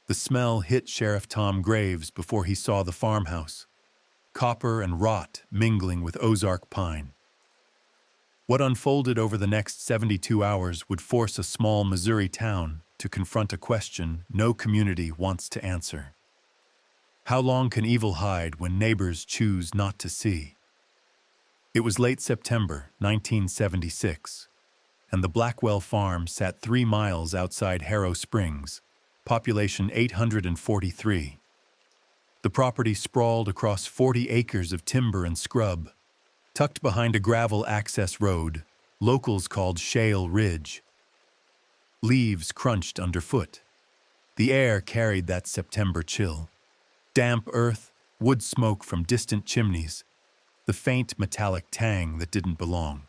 The smell hit Sheriff Tom Graves before he saw the farmhouse, copper and rot mingling with Ozark pine. What unfolded over the next 72 hours would force a small Missouri town to confront a question no community wants to answer. How long can evil hide when neighbors choose not to see? It was late September 1976, and the Blackwell farm sat 3 miles outside Harrow Springs, population 843. The property sprawled across 40 acres of timber and scrub, tucked behind a gravel access road locals called Shale Ridge. Leaves crunched underfoot. The air carried that September chill. Damp earth, wood smoke from distant chimneys, the faint metallic tang that didn't belong.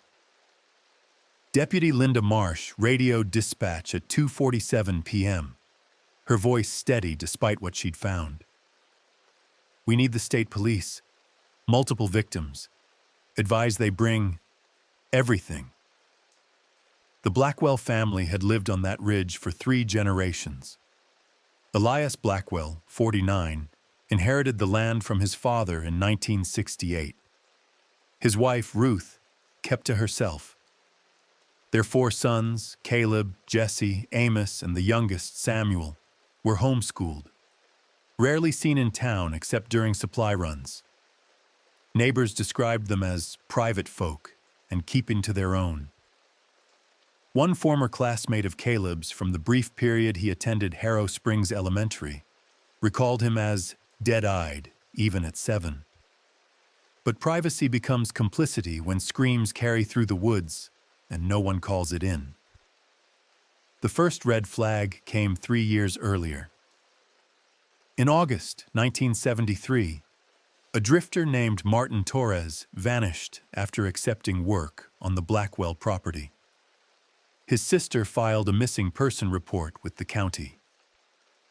Deputy Linda Marsh radioed dispatch at 2:47 p.m., her voice steady despite what she'd found. "We need the state police. Multiple victims. Advise they bring everything." The Blackwell family had lived on that ridge for 3 generations. Elias Blackwell, 49, inherited the land from his father in 1968. His wife, Ruth, kept to herself. Their 4 sons, Caleb, Jesse, Amos, and the youngest, Samuel, were homeschooled, rarely seen in town except during supply runs. Neighbors described them as private folk and keeping to their own. One former classmate of Caleb's from the brief period he attended Harrow Springs Elementary recalled him as dead-eyed, even at 7. But privacy becomes complicity when screams carry through the woods and no one calls it in. The first red flag came 3 years earlier. In August 1973, a drifter named Martin Torres vanished after accepting work on the Blackwell property. His sister filed a missing person report with the county.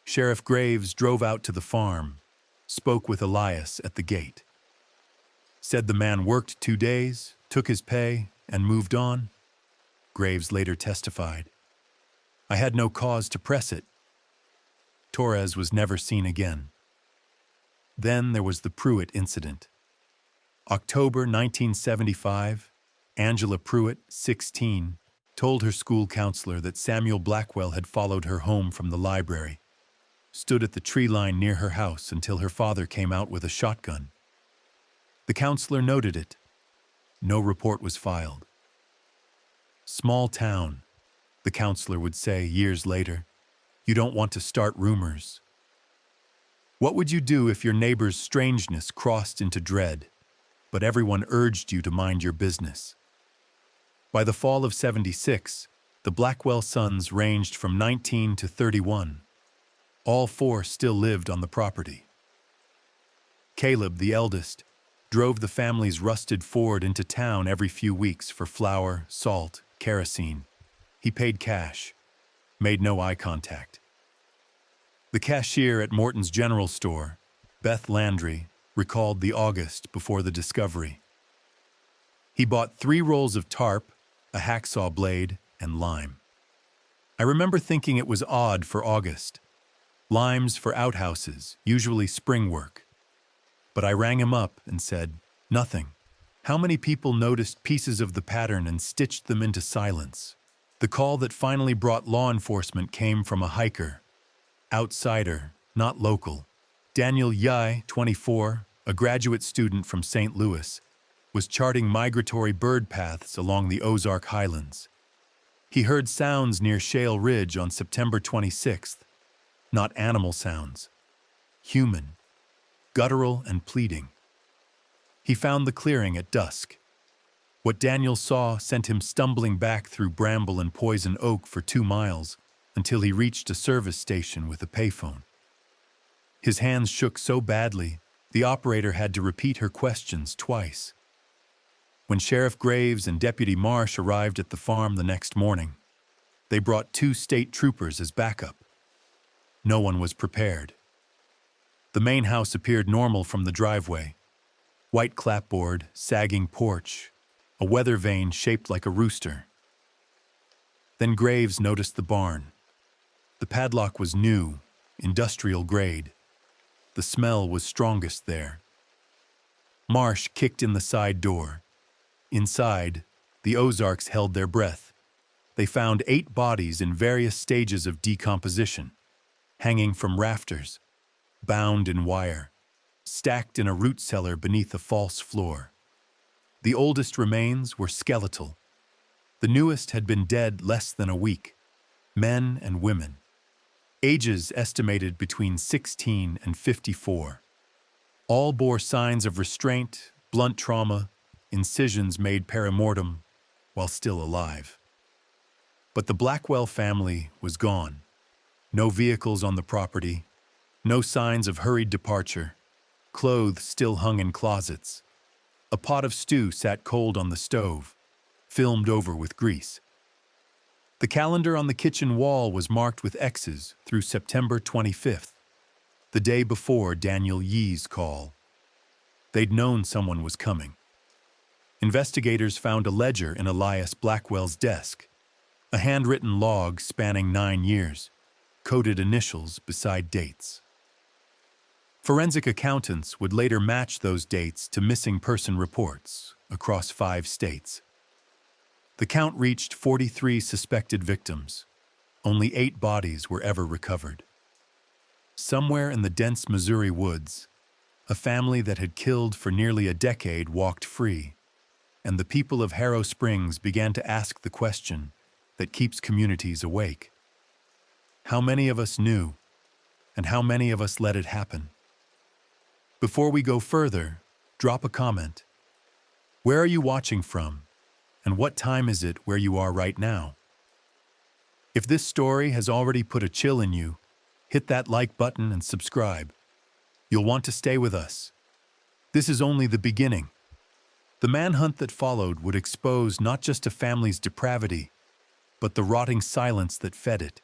Sheriff Graves drove out to the farm, spoke with Elias at the gate. Said the man worked 2 days, took his pay, and moved on. Graves later testified, "I had no cause to press it." Torres was never seen again. Then there was the Pruitt incident. October 1975, Angela Pruitt, 16, told her school counselor that Samuel Blackwell had followed her home from the library, stood at the tree line near her house until her father came out with a shotgun. The counselor noted it. No report was filed. "Small town," the counselor would say years later. "You don't want to start rumors." What would you do if your neighbor's strangeness crossed into dread, but everyone urged you to mind your business? By the fall of '76, the Blackwell sons ranged from 19 to 31. All 4 still lived on the property. Caleb, the eldest, drove the family's rusted Ford into town every few weeks for flour, salt, kerosene. He paid cash, made no eye contact. The cashier at Morton's General Store, Beth Landry, recalled the August before the discovery. He bought 3 rolls of tarp, a hacksaw blade, and lime. I remember thinking it was odd for August. Limes for outhouses, usually spring work. But I rang him up and said, "Nothing." How many people noticed pieces of the pattern and stitched them into silence? The call that finally brought law enforcement came from a hiker. Outsider, not local. Daniel Yai, 24, a graduate student from St. Louis, was charting migratory bird paths along the Ozark Highlands. He heard sounds near Shale Ridge on September 26th. Not animal sounds. Human. Guttural and pleading. He found the clearing at dusk. What Daniel saw sent him stumbling back through bramble and poison oak for 2 miles until he reached a service station with a payphone. His hands shook so badly, the operator had to repeat her questions twice. When Sheriff Graves and Deputy Marsh arrived at the farm the next morning, they brought 2 state troopers as backup. No one was prepared. The main house appeared normal from the driveway. White clapboard, sagging porch, a weather vane shaped like a rooster. Then Graves noticed the barn. The padlock was new, industrial grade. The smell was strongest there. Marsh kicked in the side door. Inside, the Ozarks held their breath. They found 8 bodies in various stages of decomposition, hanging from rafters, bound in wire, stacked in a root cellar beneath a false floor. The oldest remains were skeletal. The newest had been dead less than a week. Men and women. Ages estimated between 16 and 54. All bore signs of restraint, blunt trauma, incisions made perimortem while still alive. But the Blackwell family was gone. No vehicles on the property, no signs of hurried departure. Clothes still hung in closets. A pot of stew sat cold on the stove, filmed over with grease. The calendar on the kitchen wall was marked with X's through September 25th, the day before Daniel Yee's call. They'd known someone was coming. Investigators found a ledger in Elias Blackwell's desk, a handwritten log spanning 9 years, coded initials beside dates. Forensic accountants would later match those dates to missing person reports across 5 states. The count reached 43 suspected victims. Only 8 bodies were ever recovered. Somewhere in the dense Missouri woods, a family that had killed for nearly a decade walked free, and the people of Harrow Springs began to ask the question that keeps communities awake. How many of us knew, and how many of us let it happen? Before we go further, drop a comment. Where are you watching from, and what time is it where you are right now? If this story has already put a chill in you, hit that like button and subscribe. You'll want to stay with us. This is only the beginning. The manhunt that followed would expose not just a family's depravity, but the rotting silence that fed it.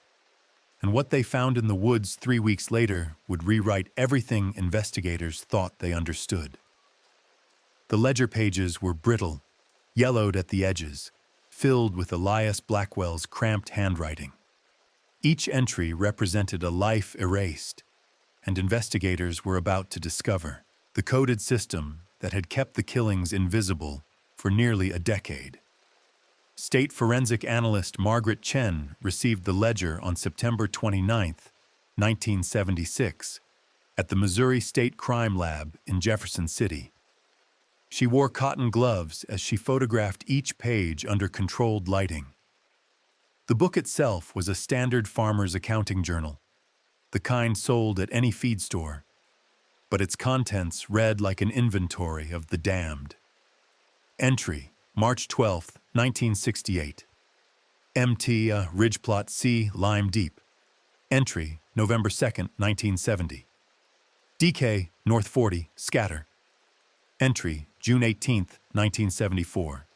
And what they found in the woods 3 weeks later would rewrite everything investigators thought they understood. The ledger pages were brittle, yellowed at the edges, filled with Elias Blackwell's cramped handwriting. Each entry represented a life erased, and investigators were about to discover the coded system that had kept the killings invisible for nearly a decade. State forensic analyst Margaret Chen received the ledger on September 29, 1976, at the Missouri State Crime Lab in Jefferson City. She wore cotton gloves as she photographed each page under controlled lighting. The book itself was a standard farmer's accounting journal, the kind sold at any feed store, but its contents read like an inventory of the damned. Entry, March 12, 1968. MT, Ridge Plot C, Lime Deep. Entry, November 2, 1970. DK, North 40, Scatter. Entry, June 18, 1974.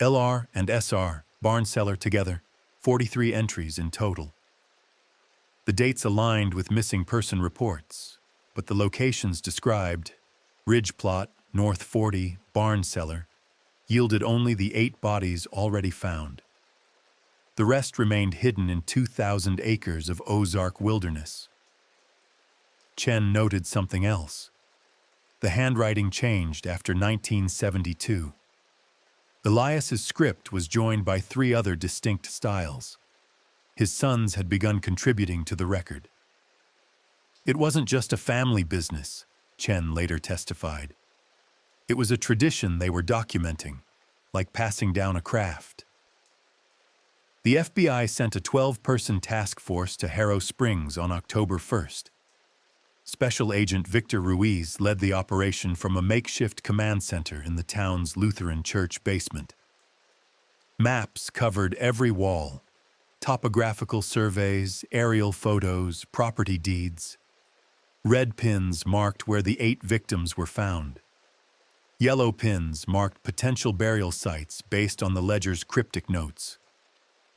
LR and SR, Barn Cellar together, 43 entries in total. The dates aligned with missing person reports, but the locations described, Ridge Plot, North 40, Barn Cellar, yielded only the 8 bodies already found. The rest remained hidden in 2,000 acres of Ozark wilderness. Chen noted something else. The handwriting changed after 1972. Elias's script was joined by 3 other distinct styles. His sons had begun contributing to the record. It wasn't just a family business, Chen later testified. It was a tradition they were documenting, like passing down a craft. The FBI sent a 12-person task force to Harrow Springs on October 1st. Special Agent Victor Ruiz led the operation from a makeshift command center in the town's Lutheran church basement. Maps covered every wall, topographical surveys, aerial photos, property deeds. Red pins marked where the 8 victims were found. Yellow pins marked potential burial sites based on the ledger's cryptic notes.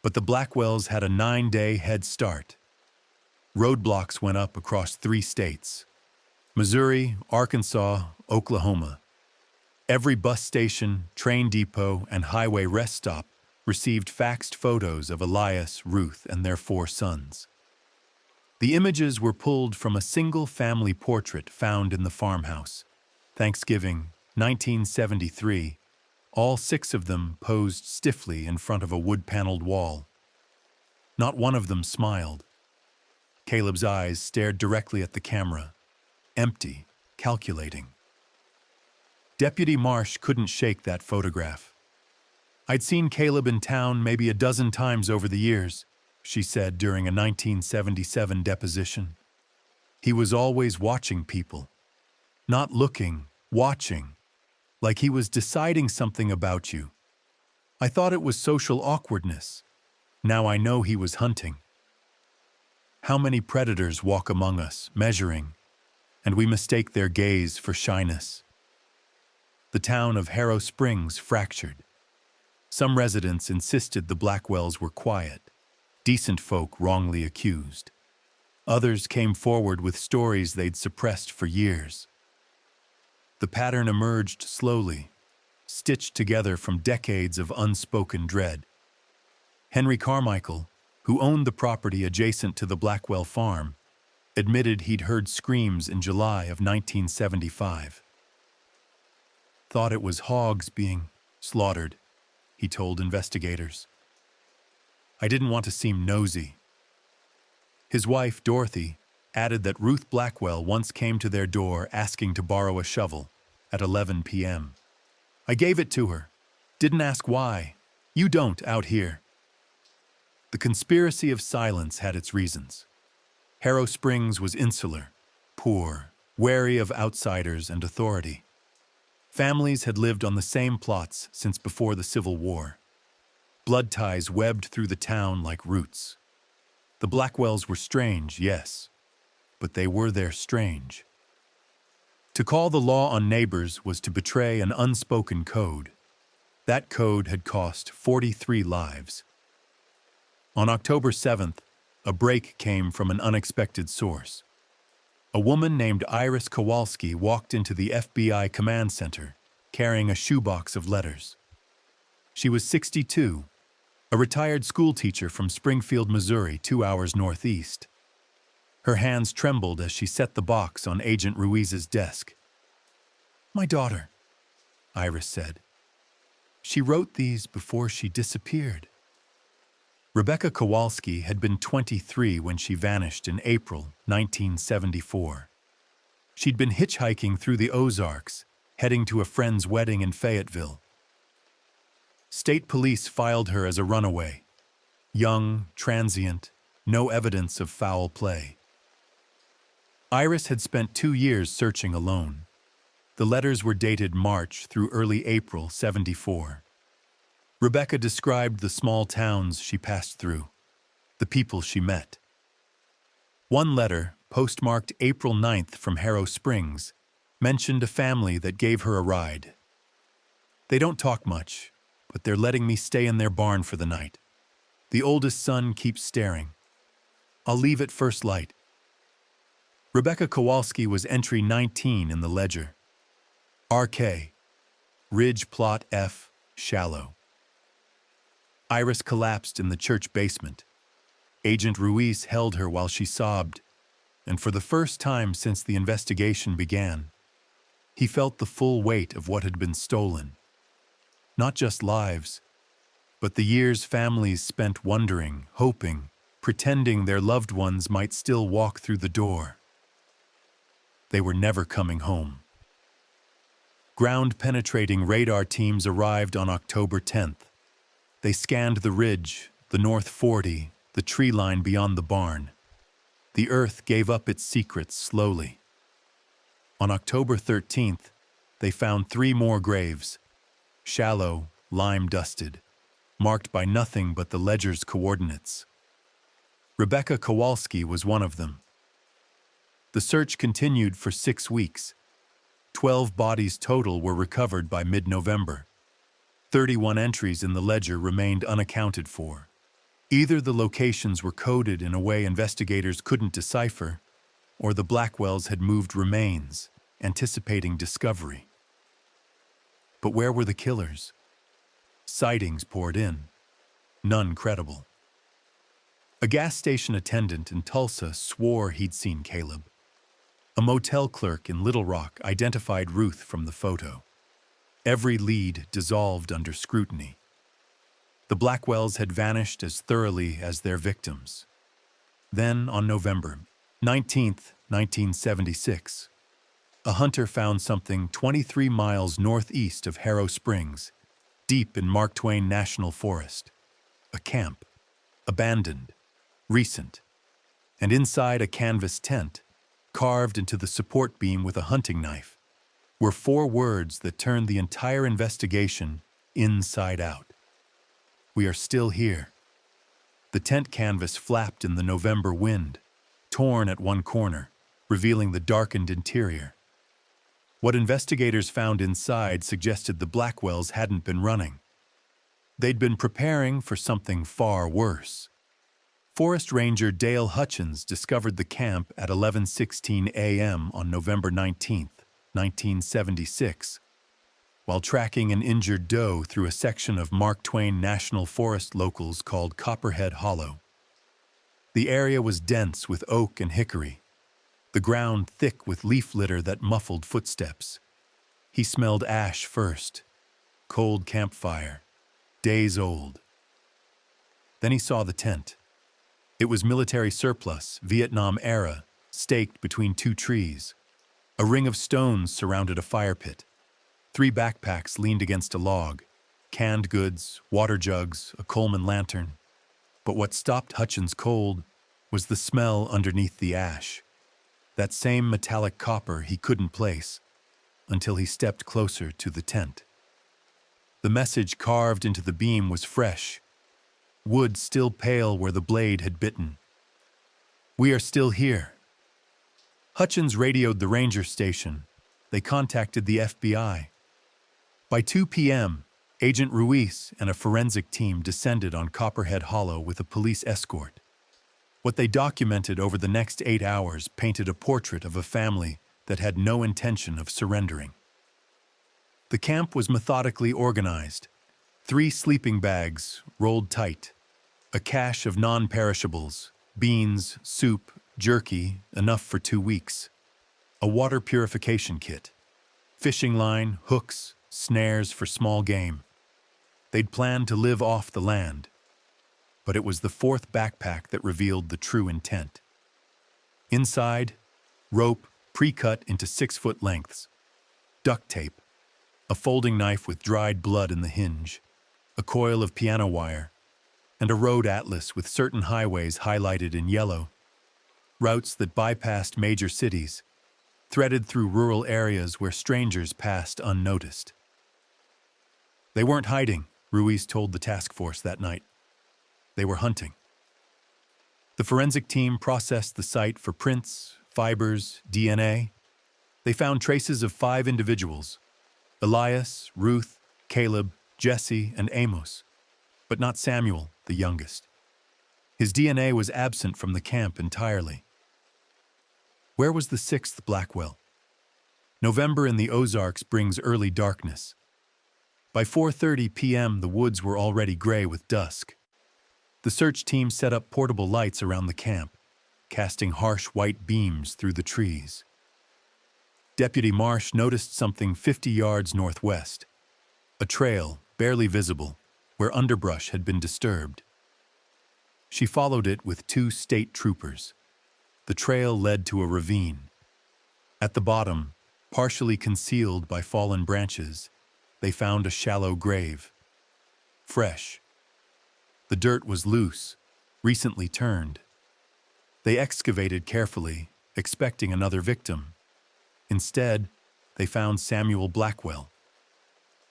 But the Blackwells had a 9-day head start. Roadblocks went up across 3 states: Missouri, Arkansas, Oklahoma. Every bus station, train depot, and highway rest stop received faxed photos of Elias, Ruth, and their 4 sons. The images were pulled from a single family portrait found in the farmhouse. Thanksgiving, 1973, all 6 of them posed stiffly in front of a wood-paneled wall. Not one of them smiled. Caleb's eyes stared directly at the camera, empty, calculating. Deputy Marsh couldn't shake that photograph. "I'd seen Caleb in town maybe a dozen times over the years," she said during a 1977 deposition. "He was always watching people. Not looking, watching. Like he was deciding something about you. I thought it was social awkwardness. Now I know he was hunting. How many predators walk among us, measuring, and we mistake their gaze for shyness." The town of Harrow Springs fractured. Some residents insisted the Blackwells were quiet, decent folk wrongly accused. Others came forward with stories they'd suppressed for years. The pattern emerged slowly, stitched together from decades of unspoken dread. Henry Carmichael, who owned the property adjacent to the Blackwell farm, admitted he'd heard screams in July of 1975. "Thought it was hogs being slaughtered," he told investigators. "I didn't want to seem nosy." His wife, Dorothy, added that Ruth Blackwell once came to their door asking to borrow a shovel at 11 p.m. "I gave it to her. Didn't ask why. You don't out here." The conspiracy of silence had its reasons. Harrow Springs was insular, poor, wary of outsiders and authority. Families had lived on the same plots since before the Civil War. Blood ties webbed through the town like roots. The Blackwells were strange, yes, but they were their strange. To call the law on neighbors was to betray an unspoken code. That code had cost 43 lives. On October 7th, a break came from an unexpected source. A woman named Iris Kowalski walked into the FBI command center, carrying a shoebox of letters. She was 62, a retired schoolteacher from Springfield, Missouri, 2 hours northeast. Her hands trembled as she set the box on Agent Ruiz's desk. "My daughter," Iris said. "She wrote these before she disappeared." Rebecca Kowalski had been 23 when she vanished in April 1974. She'd been hitchhiking through the Ozarks, heading to a friend's wedding in Fayetteville. State police filed her as a runaway. Young, transient, no evidence of foul play. Iris had spent 2 years searching alone. The letters were dated March through early April 74. Rebecca described the small towns she passed through, the people she met. One letter, postmarked April 9th from Harrow Springs, mentioned a family that gave her a ride. "They don't talk much, but they're letting me stay in their barn for the night. The oldest son keeps staring. I'll leave at first light." Rebecca Kowalski was entry 19 in the ledger. RK, Ridge Plot F, shallow. Iris collapsed in the church basement. Agent Ruiz held her while she sobbed, and for the first time since the investigation began, he felt the full weight of what had been stolen. Not just lives, but the years families spent wondering, hoping, pretending their loved ones might still walk through the door. They were never coming home. Ground-penetrating radar teams arrived on October 10th. They scanned the ridge, the North 40, the tree line beyond the barn. The earth gave up its secrets slowly. On October 13th, they found 3 more graves, shallow, lime-dusted, marked by nothing but the ledger's coordinates. Rebecca Kowalski was one of them. The search continued for 6 weeks. 12 bodies total were recovered by mid-November. 31 entries in the ledger remained unaccounted for. Either the locations were coded in a way investigators couldn't decipher, or the Blackwells had moved remains, anticipating discovery. But where were the killers? Sightings poured in, none credible. A gas station attendant in Tulsa swore he'd seen Caleb. A motel clerk in Little Rock identified Ruth from the photo. Every lead dissolved under scrutiny. The Blackwells had vanished as thoroughly as their victims. Then, on November 19th, 1976, a hunter found something 23 miles northeast of Harrow Springs, deep in Mark Twain National Forest. A camp, abandoned, recent, and inside a canvas tent, carved into the support beam with a hunting knife, were 4 words that turned the entire investigation inside out. We are still here. The tent canvas flapped in the November wind, torn at one corner, revealing the darkened interior. What investigators found inside suggested the Blackwells hadn't been running. They'd been preparing for something far worse. Forest Ranger Dale Hutchins discovered the camp at 11:16 a.m. on November 19th, 1976, while tracking an injured doe through a section of Mark Twain National Forest locals called Copperhead Hollow. The area was dense with oak and hickory, the ground thick with leaf litter that muffled footsteps. He smelled ash first, cold campfire, days old. Then he saw the tent. It was military surplus, Vietnam era, staked between 2 trees. A ring of stones surrounded a fire pit. 3 backpacks leaned against a log, canned goods, water jugs, a Coleman lantern. But what stopped Hutchins cold was the smell underneath the ash. That same metallic copper he couldn't place until he stepped closer to the tent. The message carved into the beam was fresh, wood still pale where the blade had bitten. We are still here. Hutchins radioed the ranger station. They contacted the FBI. By 2 p.m., Agent Ruiz and a forensic team descended on Copperhead Hollow with a police escort. What they documented over the next 8 hours painted a portrait of a family that had no intention of surrendering. The camp was methodically organized. 3 sleeping bags, rolled tight. A cache of non-perishables, beans, soup, jerky, enough for 2 weeks. A water purification kit. Fishing line, hooks, snares for small game. They'd planned to live off the land. But it was the 4th backpack that revealed the true intent. Inside, rope pre-cut into 6-foot lengths. Duct tape. A folding knife with dried blood in the hinge. A coil of piano wire. And a road atlas with certain highways highlighted in yellow. Routes that bypassed major cities, threaded through rural areas where strangers passed unnoticed. They weren't hiding, Ruiz told the task force that night. They were hunting. The forensic team processed the site for prints, fibers, DNA. They found traces of 5 individuals: Elias, Ruth, Caleb, Jesse, and Amos, but not Samuel, the youngest. His DNA was absent from the camp entirely. Where was the 6th Blackwell? November in the Ozarks brings early darkness. By 4:30 p.m., the woods were already gray with dusk. The search team set up portable lights around the camp, casting harsh white beams through the trees. Deputy Marsh noticed something 50 yards northwest, a trail, barely visible, where underbrush had been disturbed. She followed it with 2 state troopers. The trail led to a ravine. At the bottom, partially concealed by fallen branches, they found a shallow grave. Fresh. The dirt was loose, recently turned. They excavated carefully, expecting another victim. Instead, they found Samuel Blackwell.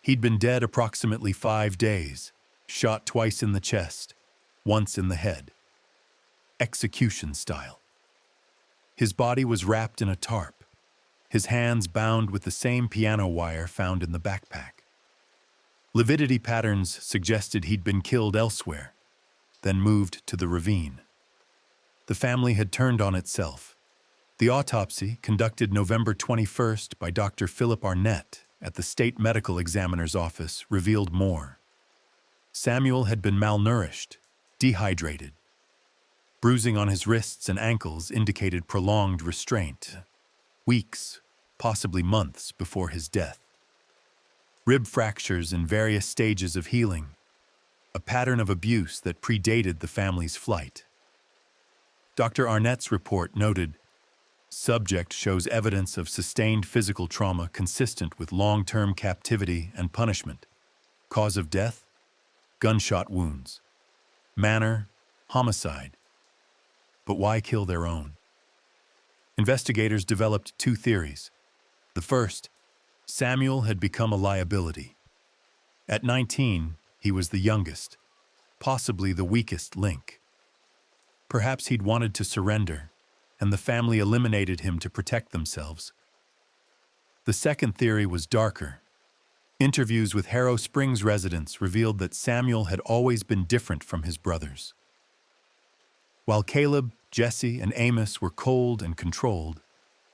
He'd been dead approximately 5 days, shot twice in the chest, once in the head. Execution style. His body was wrapped in a tarp, his hands bound with the same piano wire found in the backpack. Lividity patterns suggested he'd been killed elsewhere, then moved to the ravine. The family had turned on itself. The autopsy, conducted November 21st by Dr. Philip Arnett at the State Medical Examiner's Office, revealed more. Samuel had been malnourished, dehydrated. Bruising on his wrists and ankles indicated prolonged restraint. Weeks, possibly months before his death. Rib fractures in various stages of healing, a pattern of abuse that predated the family's flight. Dr. Arnett's report noted, subject shows evidence of sustained physical trauma consistent with long-term captivity and punishment. Cause of death? Gunshot wounds. Manner? Homicide. But why kill their own? Investigators developed two theories. The first, Samuel had become a liability. At 19, he was the youngest, possibly the weakest link. Perhaps he'd wanted to surrender, and the family eliminated him to protect themselves. The second theory was darker. Interviews with Harrow Springs residents revealed that Samuel had always been different from his brothers. While Caleb, Jesse, and Amos were cold and controlled,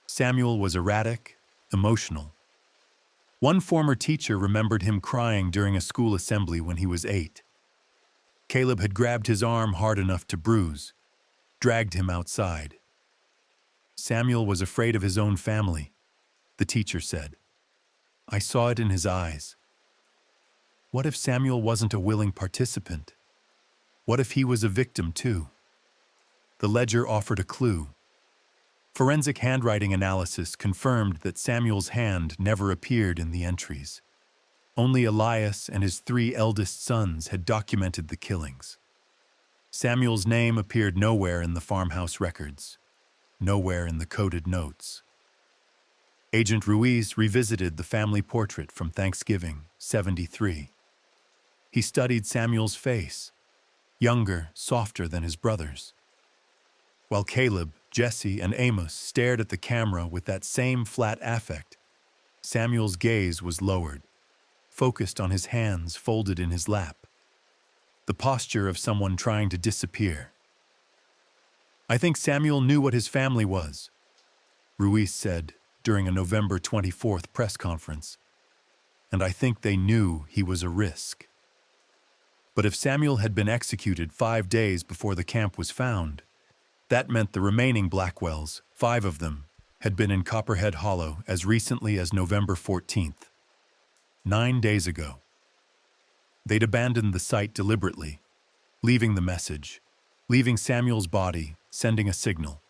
Samuel was erratic, emotional. One former teacher remembered him crying during a school assembly when he was 8. Caleb had grabbed his arm hard enough to bruise, dragged him outside. Samuel was afraid of his own family, the teacher said. I saw it in his eyes. What if Samuel wasn't a willing participant? What if he was a victim too? The ledger offered a clue. Forensic handwriting analysis confirmed that Samuel's hand never appeared in the entries. Only Elias and his 3 eldest sons had documented the killings. Samuel's name appeared nowhere in the farmhouse records, nowhere in the coded notes. Agent Ruiz revisited the family portrait from Thanksgiving, 73. He studied Samuel's face, younger, softer than his brothers. While Caleb, Jesse, and Amos stared at the camera with that same flat affect, Samuel's gaze was lowered, focused on his hands folded in his lap, the posture of someone trying to disappear. I think Samuel knew what his family was, Ruiz said during a November 24th press conference, and I think they knew he was a risk. But if Samuel had been executed 5 days before the camp was found, that meant the remaining Blackwells, 5 of them, had been in Copperhead Hollow as recently as November 14th, 9 days ago. They'd abandoned the site deliberately, leaving the message, leaving Samuel's body, sending a signal.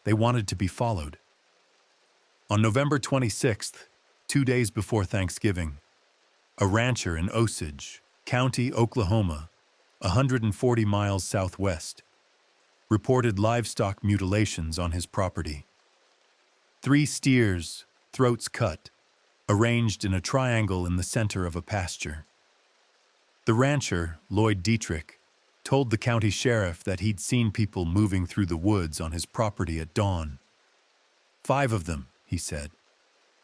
They wanted to be followed. On November 26th, 2 days before Thanksgiving, a rancher in Osage, County, Oklahoma, 140 miles southwest, reported livestock mutilations on his property. 3 steers, throats cut, arranged in a triangle in the center of a pasture. The rancher, Lloyd Dietrich, told the county sheriff that he'd seen people moving through the woods on his property at dawn. 5 of them, he said,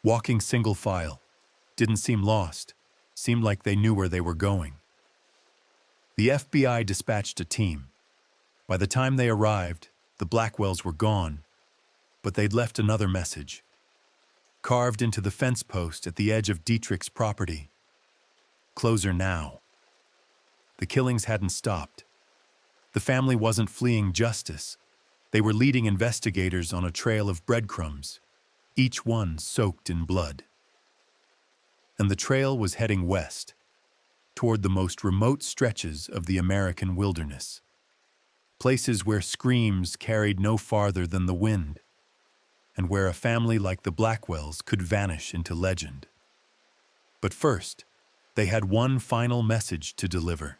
walking single file, didn't seem lost, seemed like they knew where they were going. The FBI dispatched a team. By the time they arrived, the Blackwells were gone, but they'd left another message, carved into the fence post at the edge of Dietrich's property. Closer now. The killings hadn't stopped. The family wasn't fleeing justice. They were leading investigators on a trail of breadcrumbs, each one soaked in blood. And the trail was heading west, toward the most remote stretches of the American wilderness. Places where screams carried no farther than the wind, and where a family like the Blackwells could vanish into legend. But first, they had one final message to deliver,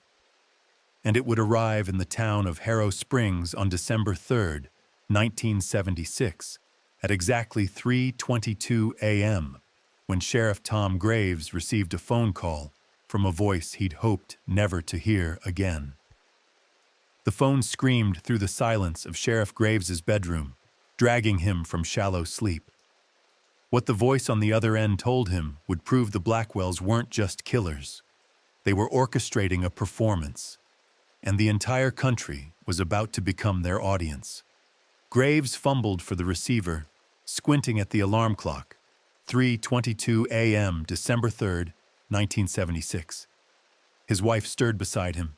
and it would arrive in the town of Harrow Springs on December 3rd, 1976, at exactly 3:22 a.m., when Sheriff Tom Graves received a phone call from a voice he'd hoped never to hear again. The phone screamed through the silence of Sheriff Graves's bedroom, dragging him from shallow sleep. What the voice on the other end told him would prove the Blackwells weren't just killers. They were orchestrating a performance, and the entire country was about to become their audience. Graves fumbled for the receiver, squinting at the alarm clock. 3:22 a.m., December 3rd, 1976. His wife stirred beside him.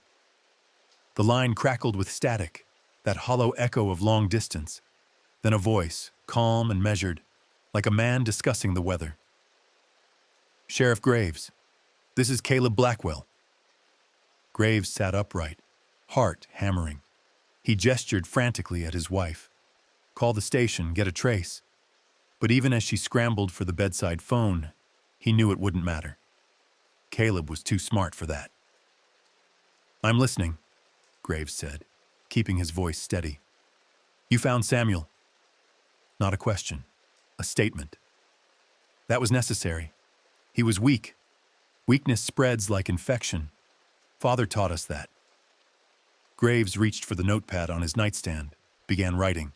The line crackled with static, that hollow echo of long distance. Then a voice, calm and measured, like a man discussing the weather. "Sheriff Graves, this is Caleb Blackwell." Graves sat upright, heart hammering. He gestured frantically at his wife. "Call the station, get a trace." But even as she scrambled for the bedside phone, he knew it wouldn't matter. Caleb was too smart for that. "I'm listening," Graves said, keeping his voice steady. "You found Samuel." Not a question, a statement. That was necessary. He was weak. Weakness spreads like infection. Father taught us that. Graves reached for the notepad on his nightstand, began writing.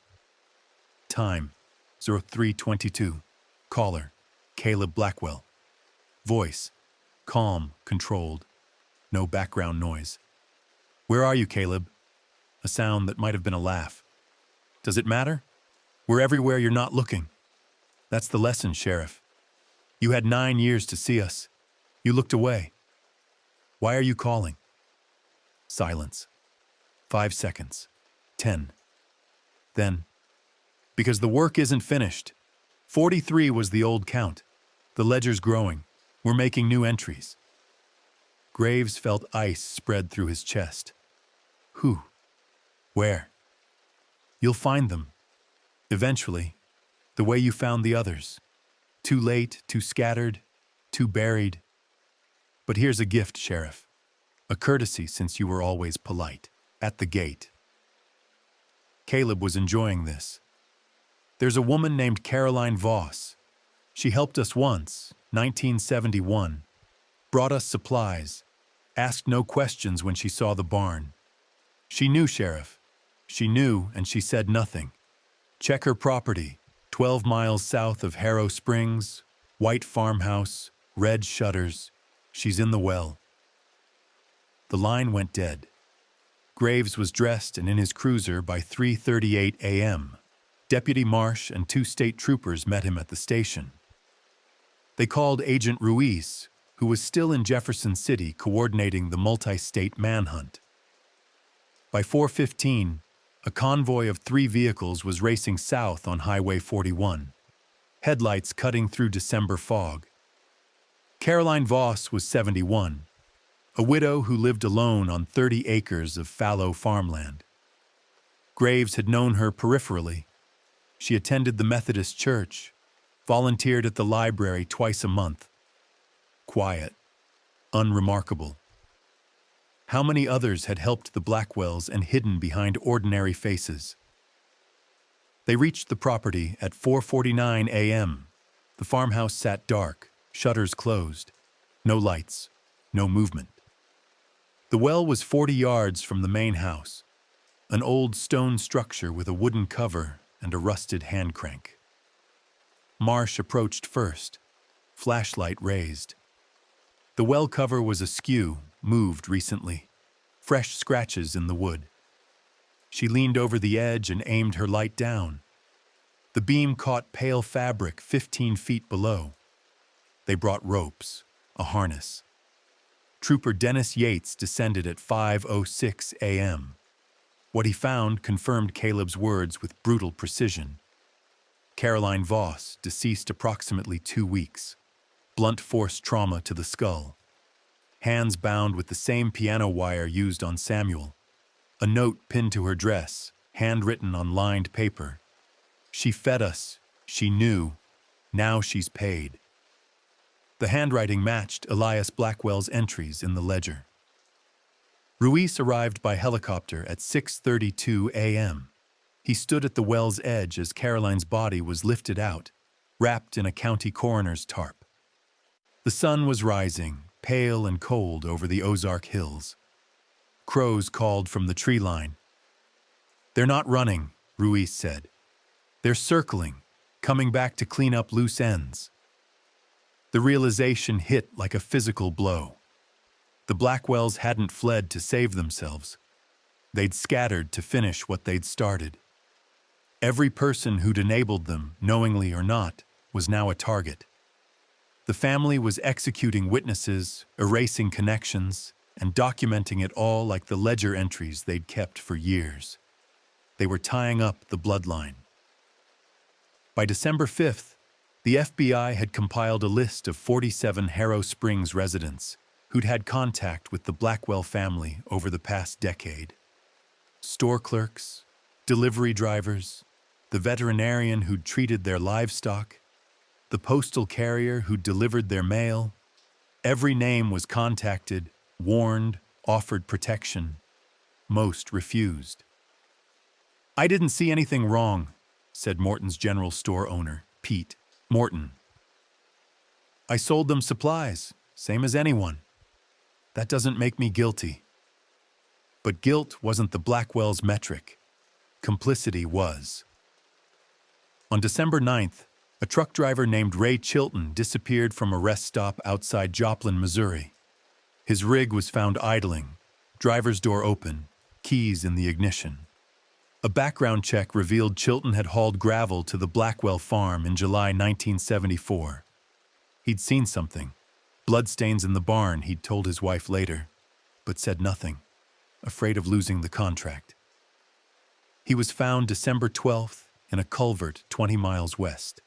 Time, 03:22. Caller, Caleb Blackwell. Voice, calm, controlled. No background noise. "Where are you, Caleb?" A sound that might have been a laugh. "Does it matter? We're everywhere you're not looking." "That's the lesson, Sheriff. You had 9 years to see us. You looked away. Why are you calling?" Silence. 5 seconds. 10. Then, "Because the work isn't finished. 43 was the old count. The ledger's growing. We're making new entries." Graves felt ice spread through his chest. "Who? Where?" "You'll find them. Eventually. The way you found the others. Too late, too scattered, too buried. But here's a gift, Sheriff. A courtesy since you were always polite. At the gate." Caleb was enjoying this. "There's a woman named Caroline Voss. She helped us once, 1971. Brought us supplies. Asked no questions when she saw the barn. She knew, Sheriff. She knew, and she said nothing. Check her property, 12 miles south of Harrow Springs, white farmhouse, red shutters. She's in the well." The line went dead. Graves was dressed and in his cruiser by 3:38 a.m. Deputy Marsh and 2 state troopers met him at the station. They called Agent Ruiz, who was still in Jefferson City coordinating the multi-state manhunt. By 4:15, a convoy of 3 vehicles was racing south on Highway 41, headlights cutting through December fog. Caroline Voss was 71, a widow who lived alone on 30 acres of fallow farmland. Graves had known her peripherally. She attended the Methodist church, volunteered at the library twice a month. Quiet, unremarkable. How many others had helped the Blackwells and hidden behind ordinary faces? They reached the property at 4:49 a.m. The farmhouse sat dark, shutters closed. No lights, no movement. The well was 40 yards from the main house, an old stone structure with a wooden cover and a rusted hand crank. Marsh approached first, flashlight raised. The well cover was askew, moved recently, fresh scratches in the wood. She leaned over the edge and aimed her light down. The beam caught pale fabric 15 feet below. They brought ropes, a harness. Trooper Dennis Yates descended at 5:06 a.m. What he found confirmed Caleb's words with brutal precision. Caroline Voss, deceased approximately 2 weeks. Blunt force trauma to the skull. Hands bound with the same piano wire used on Samuel. A note pinned to her dress, handwritten on lined paper. "She fed us. She knew. Now she's paid." The handwriting matched Elias Blackwell's entries in the ledger. Ruiz arrived by helicopter at 6:32 a.m. He stood at the well's edge as Caroline's body was lifted out, wrapped in a county coroner's tarp. The sun was rising, pale and cold over the Ozark hills. Crows called from the tree line. "They're not running," Ruiz said. "They're circling, coming back to clean up loose ends." The realization hit like a physical blow. The Blackwells hadn't fled to save themselves. They'd scattered to finish what they'd started. Every person who'd enabled them, knowingly or not, was now a target. The family was executing witnesses, erasing connections, and documenting it all like the ledger entries they'd kept for years. They were tying up the bloodline. By December 5th, the FBI had compiled a list of 47 Harrow Springs residents who'd had contact with the Blackwell family over the past decade. Store clerks, delivery drivers, the veterinarian who'd treated their livestock, the postal carrier who'd delivered their mail. Every name was contacted, warned, offered protection. Most refused. "I didn't see anything wrong," said Morton's general store owner, Pete Morton. "I sold them supplies, same as anyone. That doesn't make me guilty." But guilt wasn't the Blackwell's metric. Complicity was. On December 9th, a truck driver named Ray Chilton disappeared from a rest stop outside Joplin, Missouri. His rig was found idling, driver's door open, keys in the ignition. A background check revealed Chilton had hauled gravel to the Blackwell farm in July 1974. He'd seen something, bloodstains in the barn, he'd told his wife later, but said nothing, afraid of losing the contract. He was found December 12th in a culvert 20 miles west.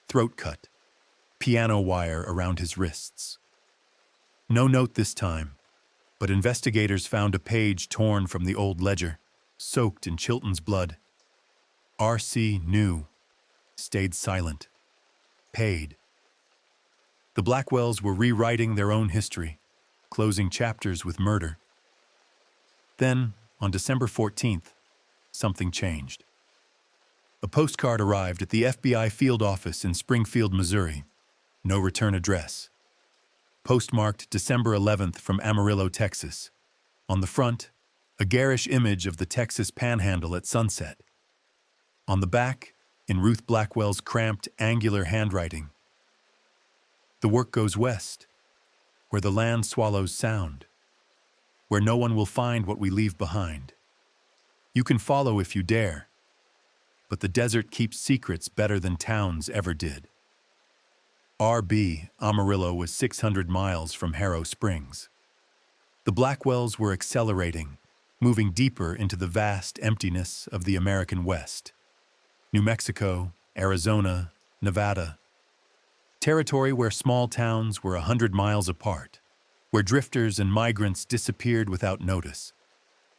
Throat cut, piano wire around his wrists. No note this time, but investigators found a page torn from the old ledger, soaked in Chilton's blood. R.C. knew, stayed silent, paid. The Blackwells were rewriting their own history, closing chapters with murder. Then, on December 14th, something changed. A postcard arrived at the FBI field office in Springfield, Missouri. No return address. Postmarked December 11th from Amarillo, Texas. On the front, a garish image of the Texas Panhandle at sunset. On the back, in Ruth Blackwell's cramped, angular handwriting, "The work goes west, where the land swallows sound, where no one will find what we leave behind. You can follow if you dare, but the desert keeps secrets better than towns ever did." R.B. Amarillo was 600 miles from Harrow Springs. The Blackwells were accelerating, moving deeper into the vast emptiness of the American West. New Mexico, Arizona, Nevada. Territory where small towns were 100 miles apart, where drifters and migrants disappeared without notice,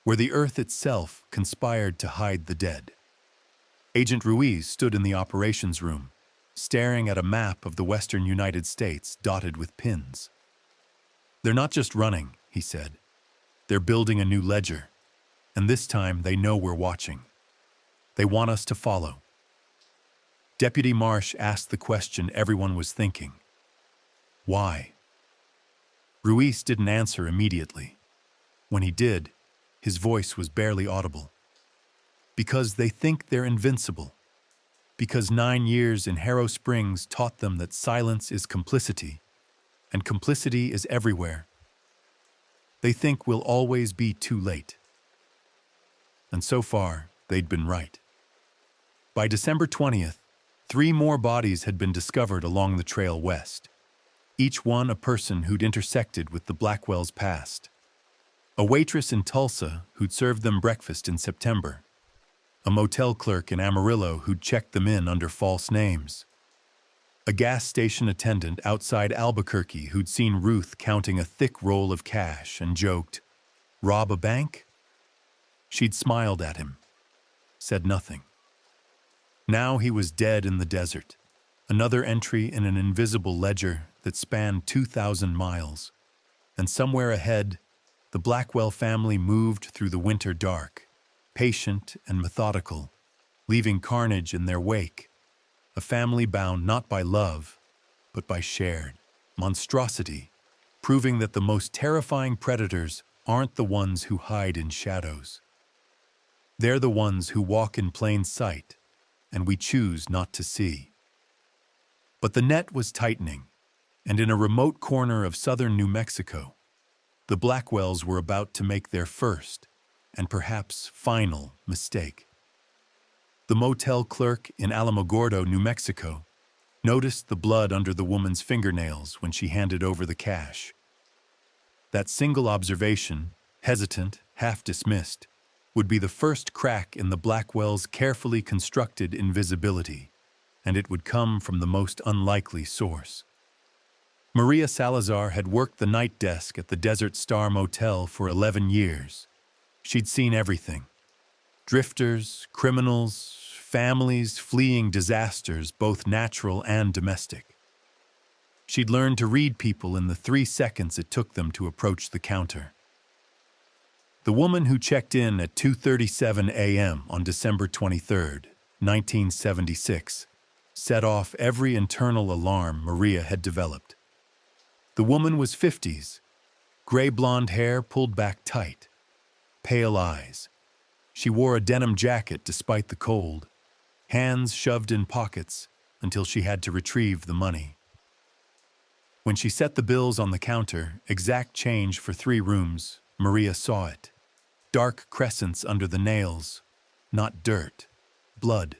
where the earth itself conspired to hide the dead. Agent Ruiz stood in the operations room, staring at a map of the western United States dotted with pins. "They're not just running," he said. "They're building a new ledger, and this time they know we're watching. They want us to follow." Deputy Marsh asked the question everyone was thinking. Why? Ruiz didn't answer immediately. When he did, his voice was barely audible. Because they think they're invincible. Because 9 years in Harrow Springs taught them that silence is complicity, and complicity is everywhere. They think we'll always be too late. And so far, they'd been right. By December 20th, 3 more bodies had been discovered along the trail west, each one a person who'd intersected with the Blackwells' past. A waitress in Tulsa who'd served them breakfast in September. A motel clerk in Amarillo who'd checked them in under false names. A gas station attendant outside Albuquerque who'd seen Ruth counting a thick roll of cash and joked, "Rob a bank?" She'd smiled at him, said nothing. Now he was dead in the desert, another entry in an invisible ledger that spanned 2,000 miles. And somewhere ahead, the Blackwell family moved through the winter dark, patient and methodical, leaving carnage in their wake, a family bound not by love, but by shared monstrosity, proving that the most terrifying predators aren't the ones who hide in shadows. They're the ones who walk in plain sight, and we choose not to see. But the net was tightening, and in a remote corner of southern New Mexico, the Blackwells were about to make their first, and perhaps final, mistake. The motel clerk in Alamogordo, New Mexico, noticed the blood under the woman's fingernails when she handed over the cash. That single observation, hesitant, half dismissed, would be the first crack in the Blackwell's carefully constructed invisibility, and it would come from the most unlikely source. Maria Salazar had worked the night desk at the Desert Star Motel for 11 years. She'd seen everything. Drifters, criminals, families fleeing disasters, both natural and domestic. She'd learned to read people in the 3 seconds it took them to approach the counter. The woman who checked in at 2:37 a.m. on December 23, 1976, set off every internal alarm Maria had developed. The woman was 50s, gray blonde hair pulled back tight, pale eyes. She wore a denim jacket despite the cold, hands shoved in pockets until she had to retrieve the money. When she set the bills on the counter, exact change for 3 rooms, Maria saw it. Dark crescents under the nails, not dirt, blood.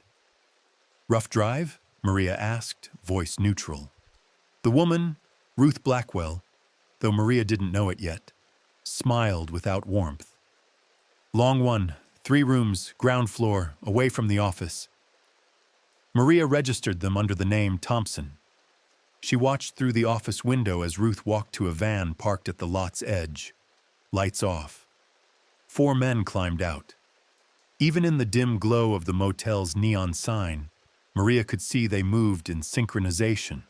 "Rough drive?" Maria asked, voice neutral. The woman, Ruth Blackwell, though Maria didn't know it yet, smiled without warmth. "Long one, 3 rooms, ground floor, away from the office." Maria registered them under the name Thompson. She watched through the office window as Ruth walked to a van parked at the lot's edge. Lights off. 4 men climbed out. Even in the dim glow of the motel's neon sign, Maria could see they moved in synchronization.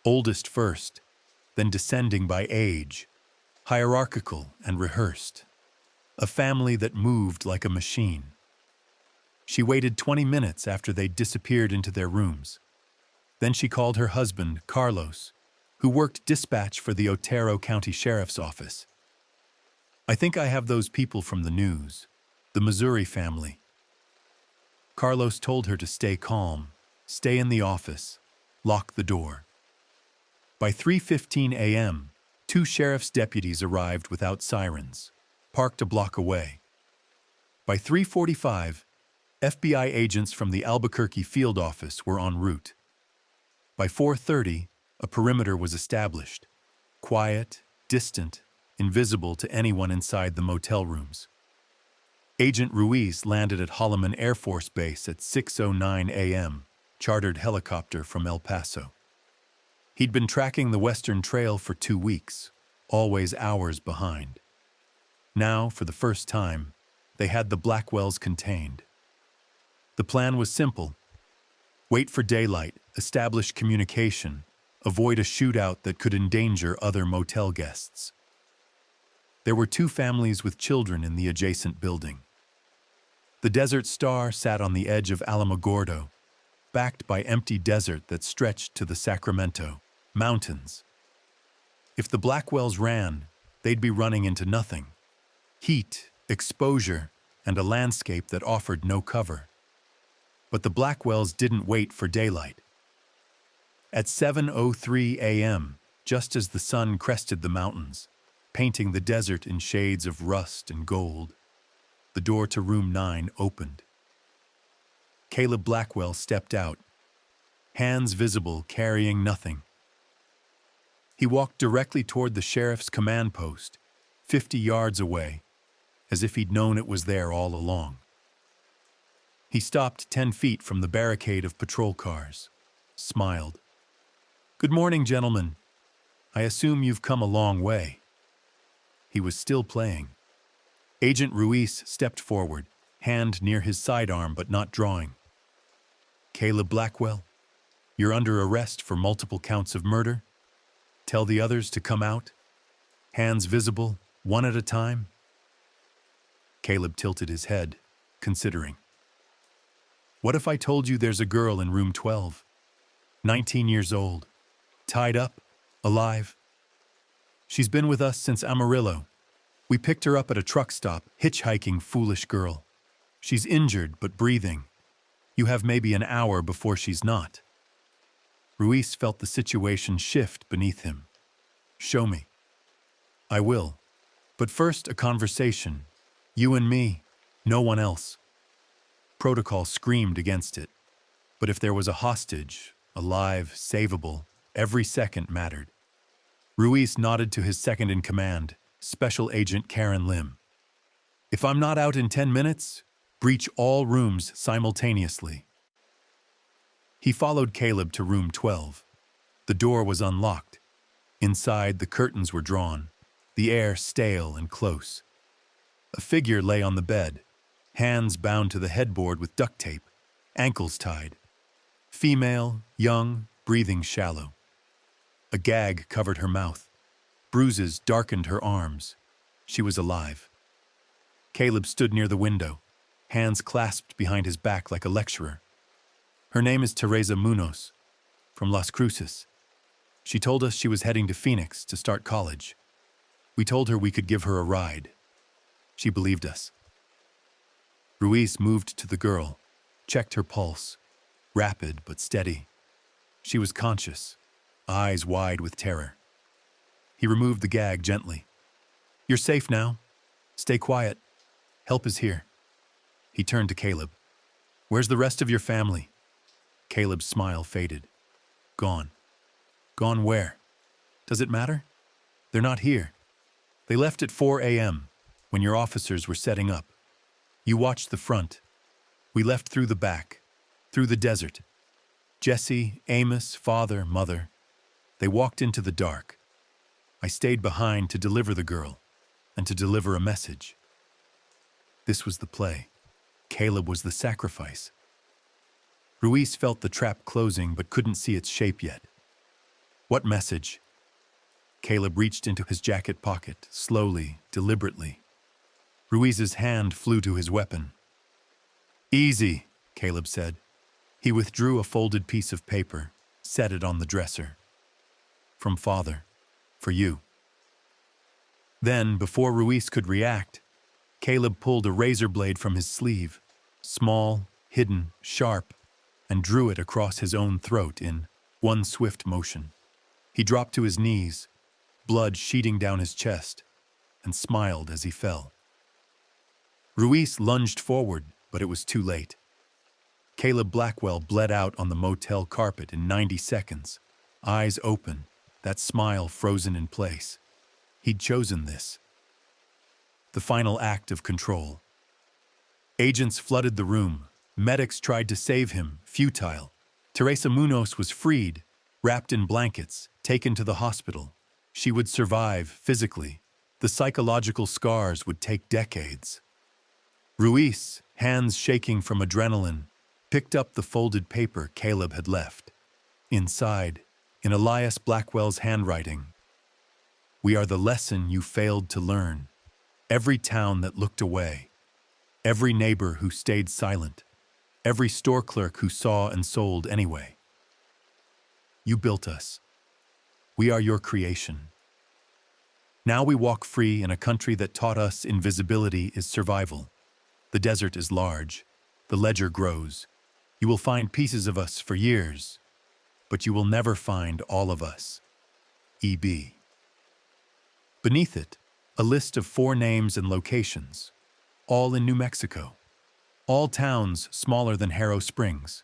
Oldest first, then descending by age, hierarchical and rehearsed. A family that moved like a machine. She waited 20 minutes after they disappeared into their rooms. Then she called her husband, Carlos, who worked dispatch for the Otero County Sheriff's Office. "I think I have those people from the news, the Missouri family." Carlos told her to stay calm, stay in the office, lock the door. By 3:15 a.m., 2 sheriff's deputies arrived without sirens, parked a block away. By 3:45, FBI agents from the Albuquerque field office were en route. By 4:30, a perimeter was established, quiet, distant, invisible to anyone inside the motel rooms. Agent Ruiz landed at Holloman Air Force Base at 6:09 a.m., chartered helicopter from El Paso. He'd been tracking the Western Trail for 2 weeks, always hours behind. Now, for the first time, they had the Blackwells contained. The plan was simple. Wait for daylight, establish communication, avoid a shootout that could endanger other motel guests. There were 2 families with children in the adjacent building. The Desert Star sat on the edge of Alamogordo, backed by empty desert that stretched to the Sacramento mountains. If the Blackwells ran, they'd be running into nothing. Heat, exposure, and a landscape that offered no cover. But the Blackwells didn't wait for daylight. At 7:03 a.m., just as the sun crested the mountains, painting the desert in shades of rust and gold, the door to room 9 opened. Caleb Blackwell stepped out, hands visible, carrying nothing. He walked directly toward the sheriff's command post, 50 yards away, as if he'd known it was there all along. He stopped 10 feet from the barricade of patrol cars, smiled. "Good morning, gentlemen. I assume you've come a long way." He was still playing. Agent Ruiz stepped forward, hand near his sidearm but not drawing. "Caleb Blackwell, you're under arrest for multiple counts of murder. Tell the others to come out. Hands visible, one at a time." Caleb tilted his head, considering. "What if I told you there's a girl in room 12, 19 years old, tied up, alive? She's been with us since Amarillo. We picked her up at a truck stop, hitchhiking, foolish girl. She's injured but breathing. You have maybe an hour before she's not." Ruiz felt the situation shift beneath him. "Show me." "I will. But first, a conversation. You and me, no one else." Protocol screamed against it. But if there was a hostage, alive, savable, every second mattered. Ruiz nodded to his second-in-command, Special Agent Karen Lim. If I'm not out in 10 minutes, breach all rooms simultaneously. He followed Caleb to room 12. The door was unlocked. Inside, the curtains were drawn, the air stale and close. A figure lay on the bed, hands bound to the headboard with duct tape, ankles tied. Female, young, breathing shallow. A gag covered her mouth. Bruises darkened her arms. She was alive. Caleb stood near the window, hands clasped behind his back like a lecturer. Her name is Teresa Munoz, from Las Cruces. She told us she was heading to Phoenix to start college. We told her we could give her a ride. She believed us. Ruiz moved to the girl, checked her pulse, rapid but steady. She was conscious, eyes wide with terror. He removed the gag gently. You're safe now. Stay quiet. Help is here. He turned to Caleb. Where's the rest of your family? Caleb's smile faded. Gone. Gone where? Does it matter? They're not here. They left at 4 a.m. when your officers were setting up. You watched the front. We left through the back, through the desert. Jesse, Amos, father, mother. They walked into the dark. I stayed behind to deliver the girl and to deliver a message. This was the play. Caleb was the sacrifice. Ruiz felt the trap closing but couldn't see its shape yet. What message? Caleb reached into his jacket pocket, slowly, deliberately. Ruiz's hand flew to his weapon. Easy, Caleb said. He withdrew a folded piece of paper, set it on the dresser. From father, for you. Then, before Ruiz could react, Caleb pulled a razor blade from his sleeve, small, hidden, sharp, and drew it across his own throat in one swift motion. He dropped to his knees, blood sheeting down his chest, and smiled as he fell. Ruiz lunged forward, but it was too late. Caleb Blackwell bled out on the motel carpet in 90 seconds, eyes open, that smile frozen in place. He'd chosen this. The final act of control. Agents flooded the room. Medics tried to save him, futile. Teresa Munoz was freed, wrapped in blankets, taken to the hospital. She would survive physically. The psychological scars would take decades. Ruiz, hands shaking from adrenaline, picked up the folded paper Caleb had left. Inside, in Elias Blackwell's handwriting, "We are the lesson you failed to learn. Every town that looked away, every neighbor who stayed silent, every store clerk who saw and sold anyway. You built us. We are your creation. Now we walk free in a country that taught us invisibility is survival. The desert is large. The ledger grows. You will find pieces of us for years, but you will never find all of us. E.B." Beneath it, a list of 4 names and locations, all in New Mexico. All towns smaller than Harrow Springs.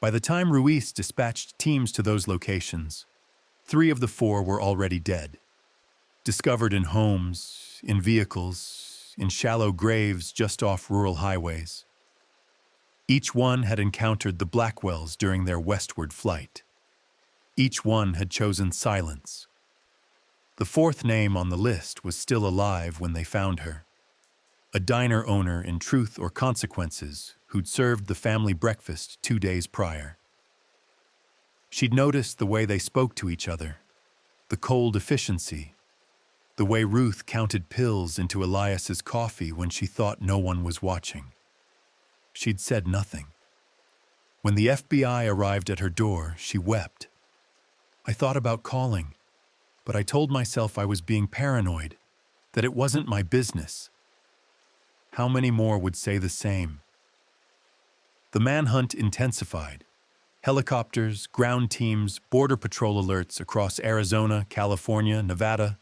By the time Ruiz dispatched teams to those locations, 3 of the 4 were already dead. Discovered in homes, in vehicles, in shallow graves just off rural highways. Each one had encountered the Blackwells during their westward flight. Each one had chosen silence. The 4th name on the list was still alive when they found her. A diner owner in Truth or Consequences who'd served the family breakfast 2 days prior. She'd noticed the way they spoke to each other, the cold efficiency, the way Ruth counted pills into Elias's coffee when she thought no one was watching. She'd said nothing. When the FBI arrived at her door, she wept. I thought about calling, but I told myself I was being paranoid, that it wasn't my business. How many more would say the same? The manhunt intensified. Helicopters, ground teams, border patrol alerts across Arizona, California, Nevada.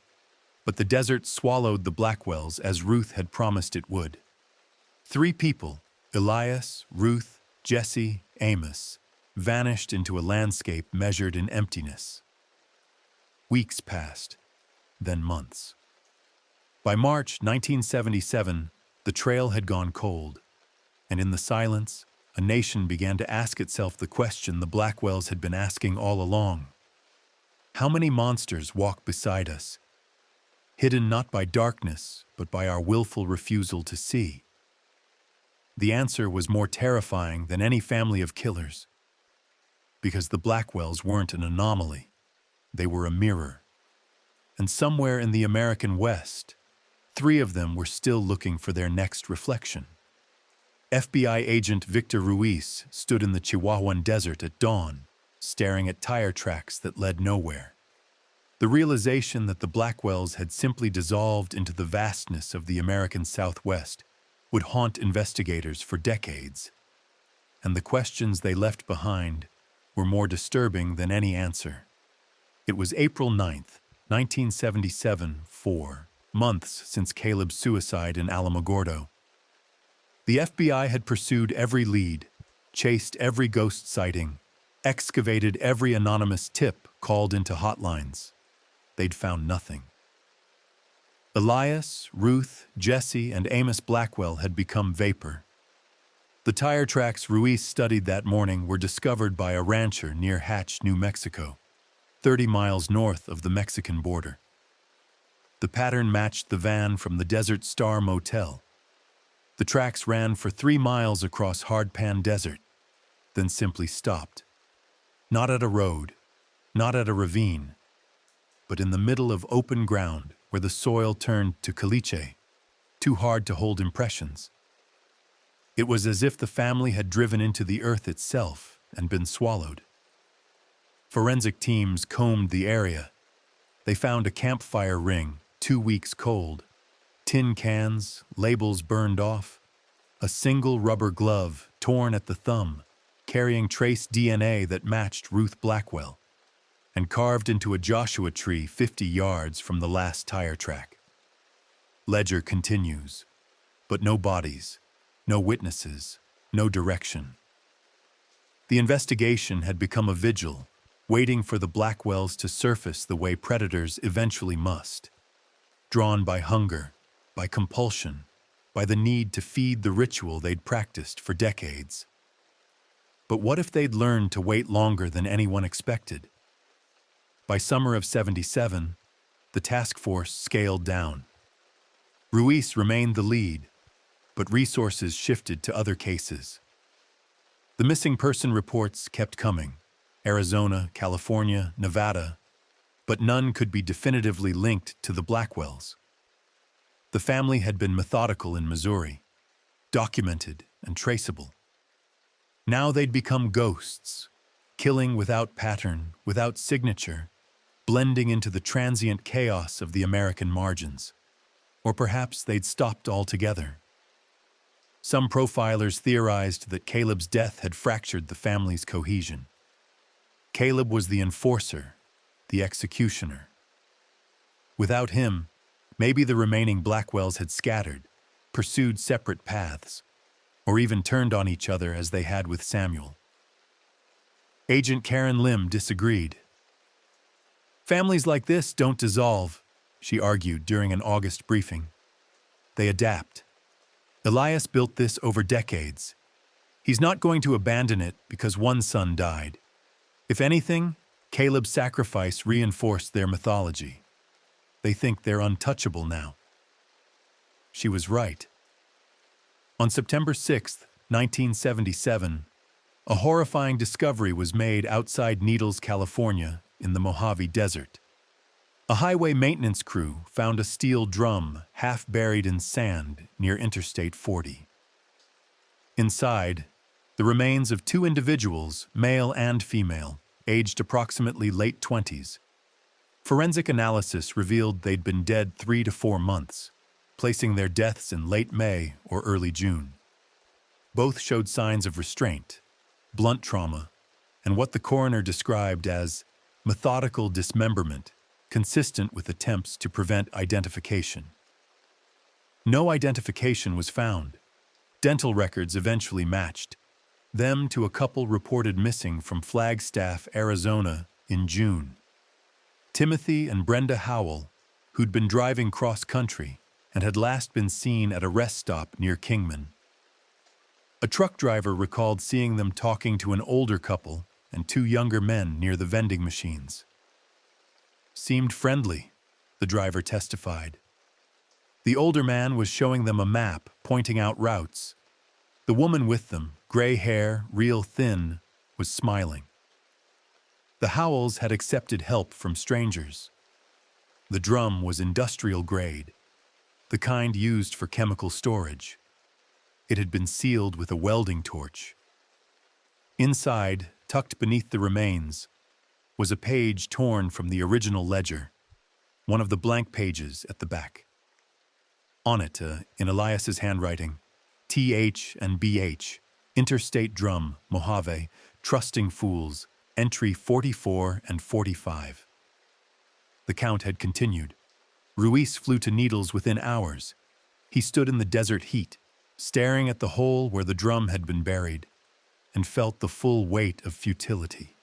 But the desert swallowed the Blackwells as Ruth had promised it would. 3 people, Elias, Ruth, Jesse, Amos, vanished into a landscape measured in emptiness. Weeks passed, then months. By March 1977, The trail had gone cold, and in the silence, a nation began to ask itself the question the Blackwells had been asking all along. How many monsters walk beside us, hidden not by darkness, but by our willful refusal to see? The answer was more terrifying than any family of killers, because the Blackwells weren't an anomaly. They were a mirror. And somewhere in the American West, 3 of them were still looking for their next reflection. FBI agent Victor Ruiz stood in the Chihuahuan desert at dawn, staring at tire tracks that led nowhere. The realization that the Blackwells had simply dissolved into the vastness of the American Southwest would haunt investigators for decades. And the questions they left behind were more disturbing than any answer. It was April 9th, 1977, 4 months since Caleb's suicide in Alamogordo. The FBI had pursued every lead, chased every ghost sighting, excavated every anonymous tip called into hotlines. They'd found nothing. Elias, Ruth, Jesse, and Amos Blackwell had become vapor. The tire tracks Ruiz studied that morning were discovered by a rancher near Hatch, New Mexico, 30 miles north of the Mexican border. The pattern matched the van from the Desert Star Motel. The tracks ran for 3 miles across hard-pan desert, then simply stopped. Not at a road, not at a ravine, but in the middle of open ground where the soil turned to caliche, too hard to hold impressions. It was as if the family had driven into the earth itself and been swallowed. Forensic teams combed the area. They found a campfire ring, 2 weeks cold, tin cans, labels burned off, a single rubber glove torn at the thumb, carrying trace DNA that matched Ruth Blackwell, and carved into a Joshua tree 50 yards from the last tire track. Ledger continues, but no bodies, no witnesses, no direction. The investigation had become a vigil, waiting for the Blackwells to surface the way predators eventually must. Drawn by hunger, by compulsion, by the need to feed the ritual they'd practiced for decades. But what if they'd learned to wait longer than anyone expected? By summer of '77, the task force scaled down. Ruiz remained the lead, but resources shifted to other cases. The missing person reports kept coming: Arizona, California, Nevada, but none could be definitively linked to the Blackwells. The family had been methodical in Missouri, documented and traceable. Now they'd become ghosts, killing without pattern, without signature, blending into the transient chaos of the American margins. Or perhaps they'd stopped altogether. Some profilers theorized that Caleb's death had fractured the family's cohesion. Caleb was the enforcer, the executioner. Without him, maybe the remaining Blackwells had scattered, pursued separate paths, or even turned on each other as they had with Samuel. Agent Karen Lim disagreed. Families like this don't dissolve, she argued during an August briefing. They adapt. Elias built this over decades. He's not going to abandon it because one son died. If anything, Caleb's sacrifice reinforced their mythology. They think they're untouchable now. She was right. On September 6, 1977, a horrifying discovery was made outside Needles, California, in the Mojave Desert. A highway maintenance crew found a steel drum half buried in sand near Interstate 40. Inside, the remains of 2 individuals, male and female, aged approximately late 20s. Forensic analysis revealed they'd been dead 3 to 4 months, placing their deaths in late May or early June. Both showed signs of restraint, blunt trauma, and what the coroner described as methodical dismemberment, consistent with attempts to prevent identification. No identification was found. Dental records eventually matched them to a couple reported missing from Flagstaff, Arizona, in June. Timothy and Brenda Howell, who'd been driving cross-country and had last been seen at a rest stop near Kingman. A truck driver recalled seeing them talking to an older couple and two younger men near the vending machines. Seemed friendly, the driver testified. The older man was showing them a map, pointing out routes. The woman with them, gray hair, real thin, was smiling. The Howells had accepted help from strangers. The drum was industrial grade, the kind used for chemical storage. It had been sealed with a welding torch. Inside, tucked beneath the remains, was a page torn from the original ledger, one of the blank pages at the back. On it, in Elias's handwriting, TH and BH, Interstate Drum, Mojave, Trusting Fools, entry 44 and 45. The count had continued. Ruiz flew to Needles within hours. He stood in the desert heat, staring at the hole where the drum had been buried, and felt the full weight of futility.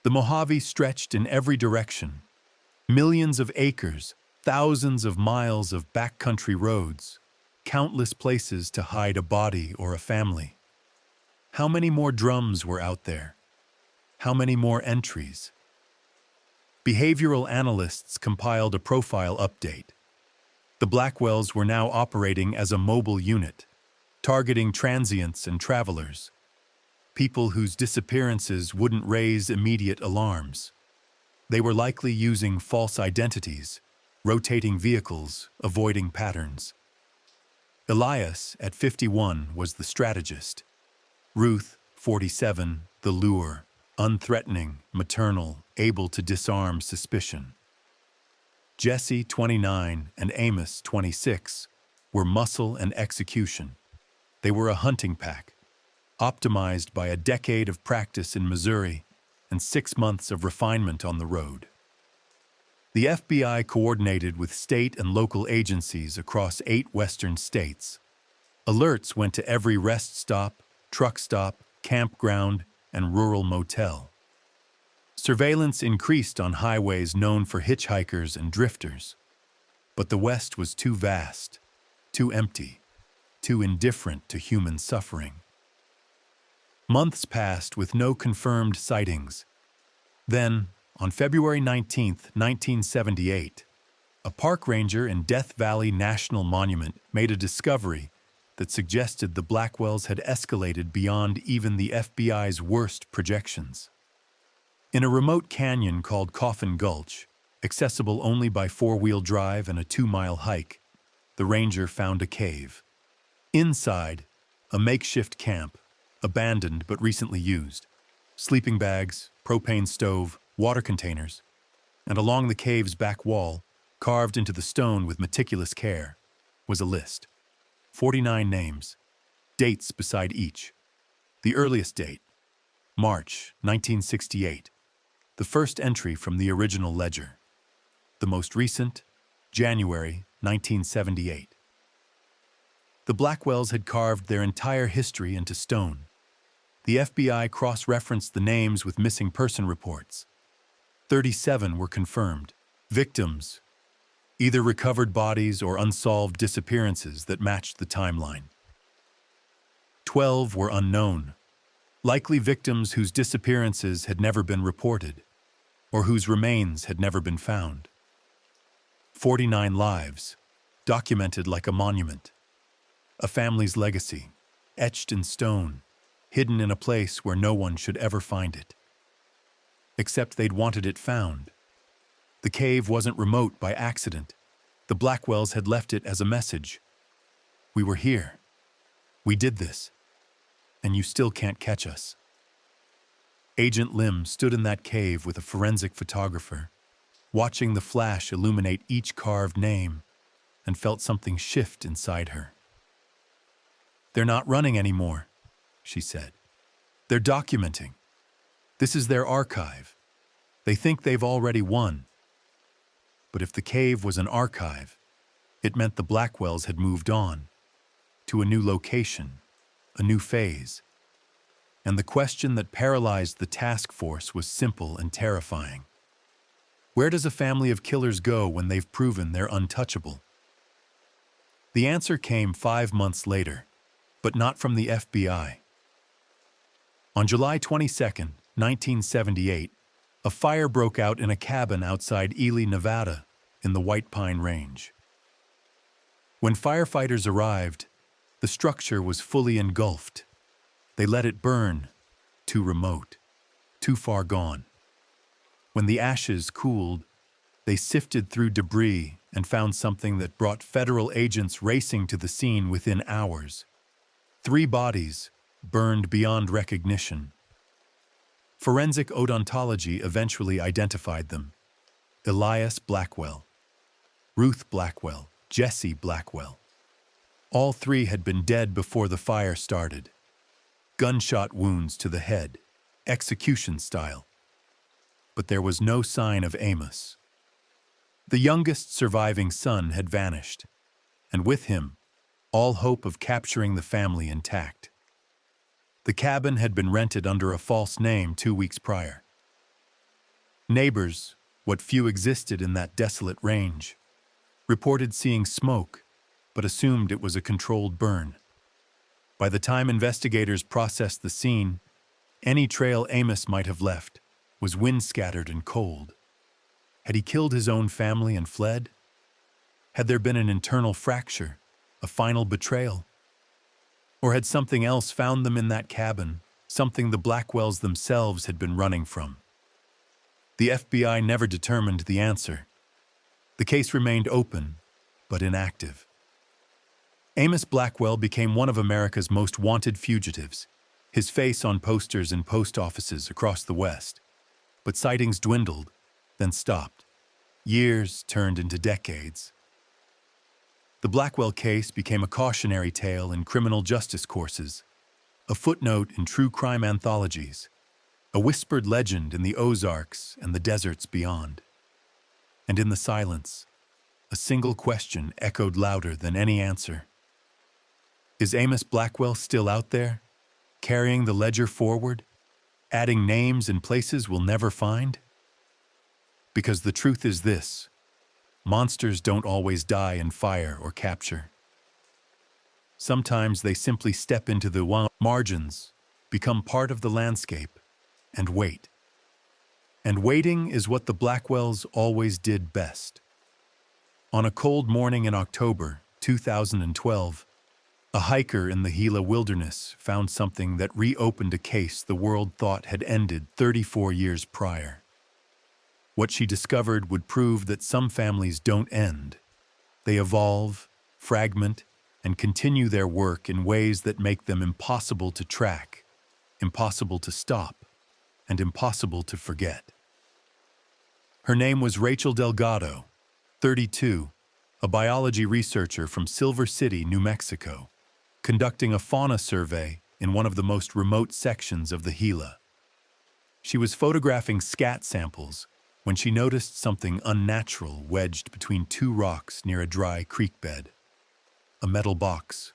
The Mojave stretched in every direction. Millions of acres, thousands of miles of backcountry roads, countless places to hide a body or a family. How many more drums were out there? How many more entries? Behavioral analysts compiled a profile update. The Blackwells were now operating as a mobile unit, targeting transients and travelers, people whose disappearances wouldn't raise immediate alarms. They were likely using false identities, rotating vehicles, avoiding patterns. Elias, at 51, was the strategist. Ruth, 47, the lure, unthreatening, maternal, able to disarm suspicion. Jesse, 29, and Amos, 26, were muscle and execution. They were a hunting pack, optimized by a decade of practice in Missouri and 6 months of refinement on the road. The FBI coordinated with state and local agencies across 8 western states. Alerts went to every rest stop, truck stop, campground, and rural motel. Surveillance increased on highways known for hitchhikers and drifters. But the West was too vast, too empty, too indifferent to human suffering. Months passed with no confirmed sightings. Then, on February 19, 1978, a park ranger in Death Valley National Monument made a discovery that suggested the Blackwells had escalated beyond even the FBI's worst projections. In a remote canyon called Coffin Gulch, accessible only by 4-wheel drive and a 2-mile hike, the ranger found a cave. Inside, a makeshift camp, abandoned but recently used. Sleeping bags, propane stove, water containers, and along the cave's back wall, carved into the stone with meticulous care, was a list. 49 names, dates beside each. The earliest date, March 1968, the first entry from the original ledger. The most recent, January 1978. The Blackwells had carved their entire history into stone. The FBI cross-referenced the names with missing person reports. 37 were confirmed. Victims, either recovered bodies or unsolved disappearances that matched the timeline. 12 were unknown, likely victims whose disappearances had never been reported, or whose remains had never been found. 49 lives, documented like a monument. A family's legacy, etched in stone, hidden in a place where no one should ever find it. Except they'd wanted it found. The cave wasn't remote by accident. The Blackwells had left it as a message. We were here. We did this. And you still can't catch us. Agent Lim stood in that cave with a forensic photographer, watching the flash illuminate each carved name, and felt something shift inside her. They're not running anymore, she said. They're documenting. This is their archive. They think they've already won. But if the cave was an archive, it meant the Blackwells had moved on, to a new location, a new phase. And the question that paralyzed the task force was simple and terrifying. Where does a family of killers go when they've proven they're untouchable? The answer came 5 months later, but not from the FBI. On July 22, 1978, a fire broke out in a cabin outside Ely, Nevada, in the White Pine Range. When firefighters arrived, the structure was fully engulfed. They let it burn, too remote, too far gone. When the ashes cooled, they sifted through debris and found something that brought federal agents racing to the scene within hours. 3 bodies, burned beyond recognition. Forensic odontology eventually identified them: Elias Blackwell, Ruth Blackwell, Jesse Blackwell. All 3 had been dead before the fire started. Gunshot wounds to the head, execution style. But there was no sign of Amos. The youngest surviving son had vanished, and with him, all hope of capturing the family intact. The cabin had been rented under a false name 2 weeks prior. Neighbors, what few existed in that desolate range, reported seeing smoke, but assumed it was a controlled burn. By the time investigators processed the scene, any trail Amos might have left was wind-scattered and cold. Had he killed his own family and fled? Had there been an internal fracture, a final betrayal? Or had something else found them in that cabin, something the Blackwells themselves had been running from? The FBI never determined the answer. The case remained open, but inactive. Amos Blackwell became one of America's most wanted fugitives, his face on posters in post offices across the West. But sightings dwindled, then stopped. Years turned into decades. The Blackwell case became a cautionary tale in criminal justice courses, a footnote in true crime anthologies, a whispered legend in the Ozarks and the deserts beyond. And in the silence, a single question echoed louder than any answer. Is Amos Blackwell still out there, carrying the ledger forward, adding names in places we'll never find? Because the truth is this: monsters don't always die in fire or capture. Sometimes they simply step into the margins, become part of the landscape, and wait. And waiting is what the Blackwells always did best. On a cold morning in October 2012, a hiker in the Gila wilderness found something that reopened a case the world thought had ended 34 years prior. What she discovered would prove that some families don't end. They evolve, fragment, and continue their work in ways that make them impossible to track, impossible to stop, and impossible to forget. Her name was Rachel Delgado, 32, a biology researcher from Silver City, New Mexico, conducting a fauna survey in one of the most remote sections of the Gila. She was photographing scat samples when she noticed something unnatural wedged between 2 rocks near a dry creek bed. A metal box,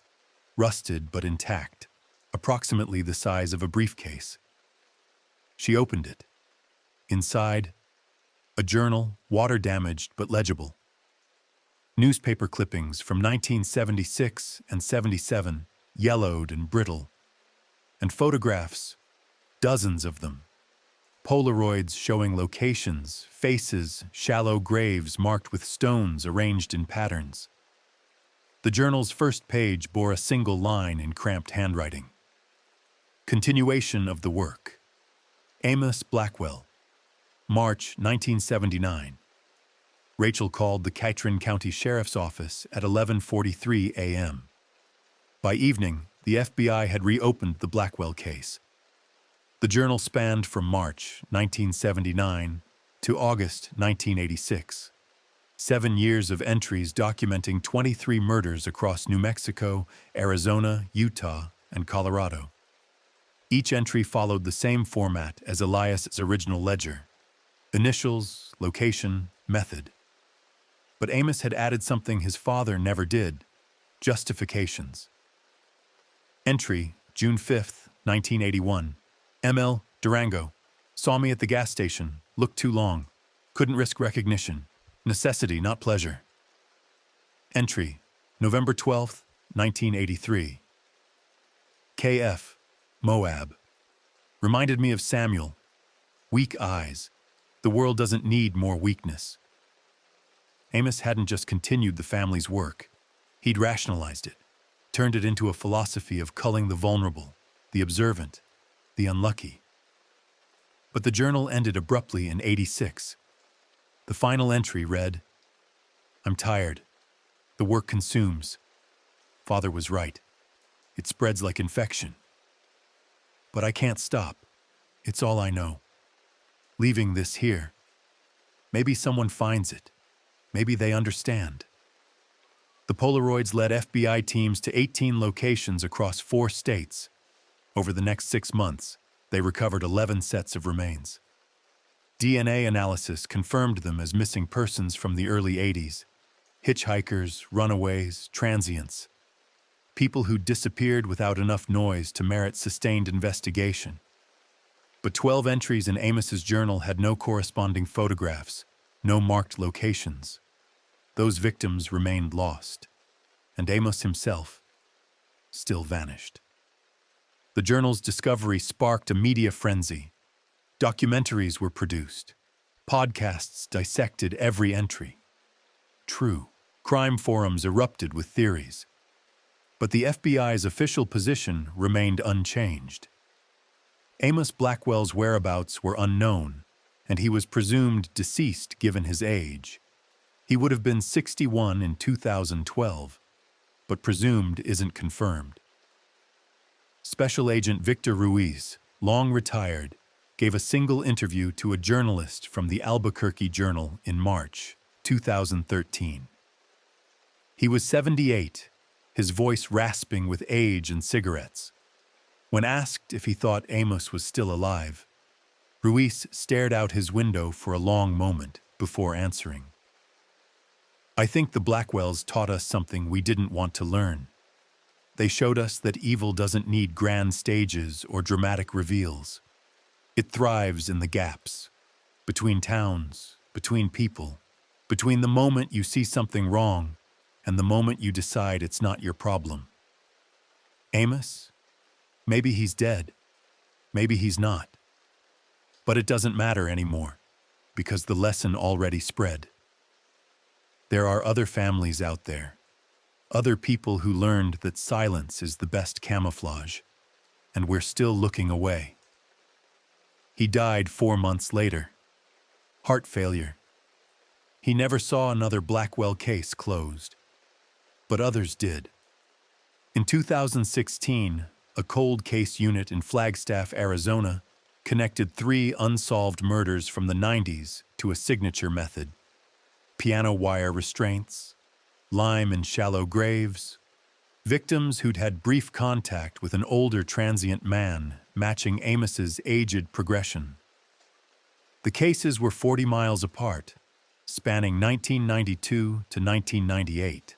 rusted but intact, approximately the size of a briefcase. She opened it. Inside, a journal, water-damaged but legible. Newspaper clippings from 1976 and 77, yellowed and brittle. And photographs, dozens of them. Polaroids showing locations, faces, shallow graves marked with stones arranged in patterns. The journal's first page bore a single line in cramped handwriting. Continuation of the work. Amos Blackwell, March 1979. Rachel called the Catron County Sheriff's Office at 11:43 a.m. By evening, the FBI had reopened the Blackwell case. The journal spanned from March 1979 to August 1986. 7 years of entries documenting 23 murders across New Mexico, Arizona, Utah, and Colorado. Each entry followed the same format as Elias's original ledger: initials, location, method. But Amos had added something his father never did: justifications. Entry, June 5, 1981. ML, Durango. Saw me at the gas station. Looked too long. Couldn't risk recognition. Necessity, not pleasure. Entry, November 12th, 1983. KF, Moab. Reminded me of Samuel. Weak eyes. The world doesn't need more weakness. Amos hadn't just continued the family's work. He'd rationalized it, turned it into a philosophy of culling the vulnerable, the observant, the unlucky. But the journal ended abruptly in '86. The final entry read, "I'm tired. The work consumes. Father was right. It spreads like infection. But I can't stop. It's all I know. Leaving this here. Maybe someone finds it. Maybe they understand." The Polaroids led FBI teams to 18 locations across 4 states. Over the next 6 months, they recovered 11 sets of remains. DNA analysis confirmed them as missing persons from the early '80s. Hitchhikers, runaways, transients. People who disappeared without enough noise to merit sustained investigation. But 12 entries in Amos's journal had no corresponding photographs, no marked locations. Those victims remained lost, and Amos himself still vanished. The journal's discovery sparked a media frenzy. Documentaries were produced. Podcasts dissected every entry. True, crime forums erupted with theories. But the FBI's official position remained unchanged. Amos Blackwell's whereabouts were unknown, and he was presumed deceased given his age. He would have been 61 in 2012, but presumed isn't confirmed. Special Agent Victor Ruiz, long retired, gave a single interview to a journalist from the Albuquerque Journal in March 2013. He was 78, his voice rasping with age and cigarettes. When asked if he thought Amos was still alive, Ruiz stared out his window for a long moment before answering. "I think the Blackwells taught us something we didn't want to learn. They showed us that evil doesn't need grand stages or dramatic reveals. It thrives in the gaps, between towns, between people, between the moment you see something wrong and the moment you decide it's not your problem. Amos? Maybe he's dead. Maybe he's not. But it doesn't matter anymore, because the lesson already spread. There are other families out there, other people who learned that silence is the best camouflage, and we're still looking away." He died 4 months later. Heart failure. He never saw another Blackwell case closed, but others did. In 2016, a cold case unit in Flagstaff, Arizona, connected 3 unsolved murders from the '90s to a signature method: piano wire restraints, lime in shallow graves, victims who'd had brief contact with an older transient man matching Amos's aged progression. The cases were 40 miles apart, spanning 1992 to 1998.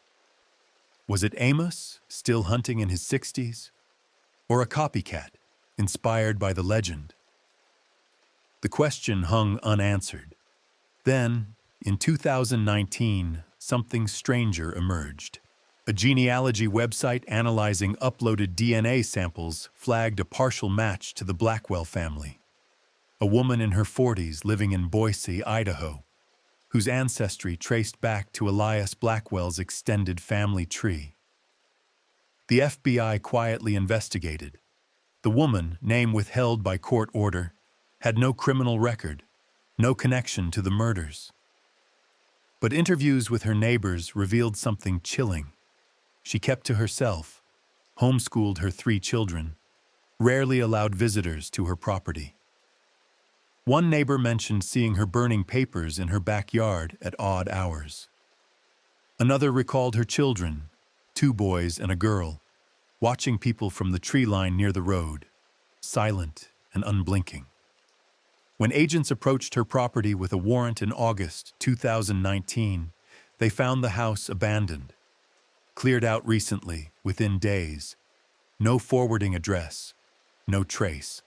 Was it Amos, still hunting in his 60s, or a copycat, inspired by the legend? The question hung unanswered. Then, in 2019, something stranger emerged. A genealogy website analyzing uploaded DNA samples flagged a partial match to the Blackwell family. A woman in her 40s living in Boise, Idaho, whose ancestry traced back to Elias Blackwell's extended family tree. The FBI quietly investigated. The woman, name withheld by court order, had no criminal record, no connection to the murders. But interviews with her neighbors revealed something chilling. She kept to herself, homeschooled her 3 children, rarely allowed visitors to her property. One neighbor mentioned seeing her burning papers in her backyard at odd hours. Another recalled her children, 2 boys and a girl, watching people from the tree line near the road, silent and unblinking. When agents approached her property with a warrant in August 2019, they found the house abandoned. Cleared out recently, within days. No forwarding address, no trace.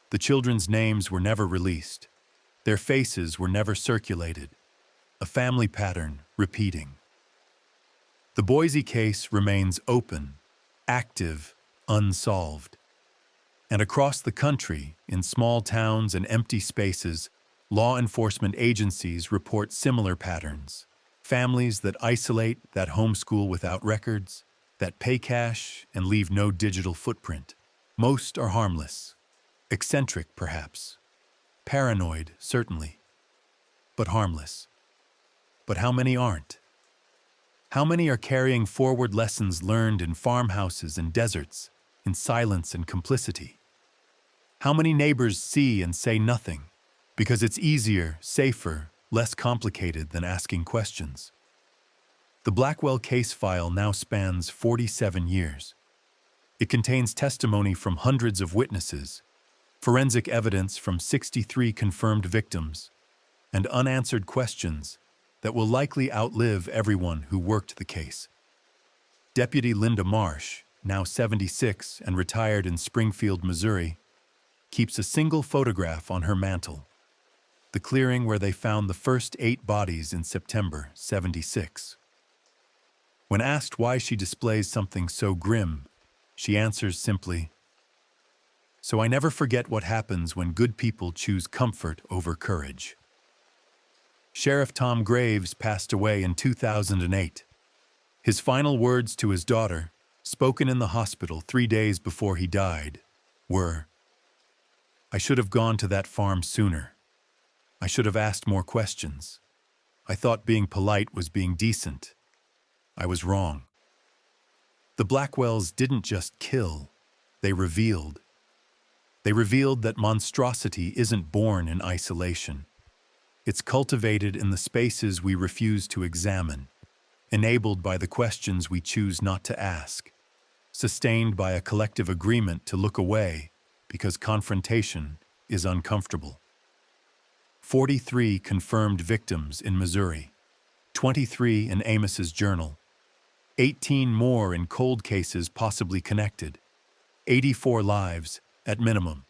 The children's names were never released. Their faces were never circulated. A family pattern repeating. The Boise case remains open, active, unsolved. And across the country, in small towns and empty spaces, law enforcement agencies report similar patterns. Families that isolate, that homeschool without records, that pay cash and leave no digital footprint. Most are harmless. Eccentric, perhaps. Paranoid, certainly. But harmless. But how many aren't? How many are carrying forward lessons learned in farmhouses and deserts, in silence and complicity? How many neighbors see and say nothing, because it's easier, safer, less complicated than asking questions? The Blackwell case file now spans 47 years. It contains testimony from hundreds of witnesses, forensic evidence from 63 confirmed victims, and unanswered questions that will likely outlive everyone who worked the case. Deputy Linda Marsh, now 76 and retired in Springfield, Missouri, keeps a single photograph on her mantle, the clearing where they found the first 8 bodies in September '76. When asked why she displays something so grim, she answers simply, "So I never forget what happens when good people choose comfort over courage." Sheriff Tom Graves passed away in 2008. His final words to his daughter, spoken in the hospital 3 days before he died, were, "I should have gone to that farm sooner. I should have asked more questions. I thought being polite was being decent. I was wrong." The Blackwells didn't just kill, they revealed. They revealed that monstrosity isn't born in isolation. It's cultivated in the spaces we refuse to examine, enabled by the questions we choose not to ask, sustained by a collective agreement to look away because confrontation is uncomfortable. 43 confirmed victims in Missouri, 23 in Amos's journal, 18 more in cold cases possibly connected, 84 lives at minimum.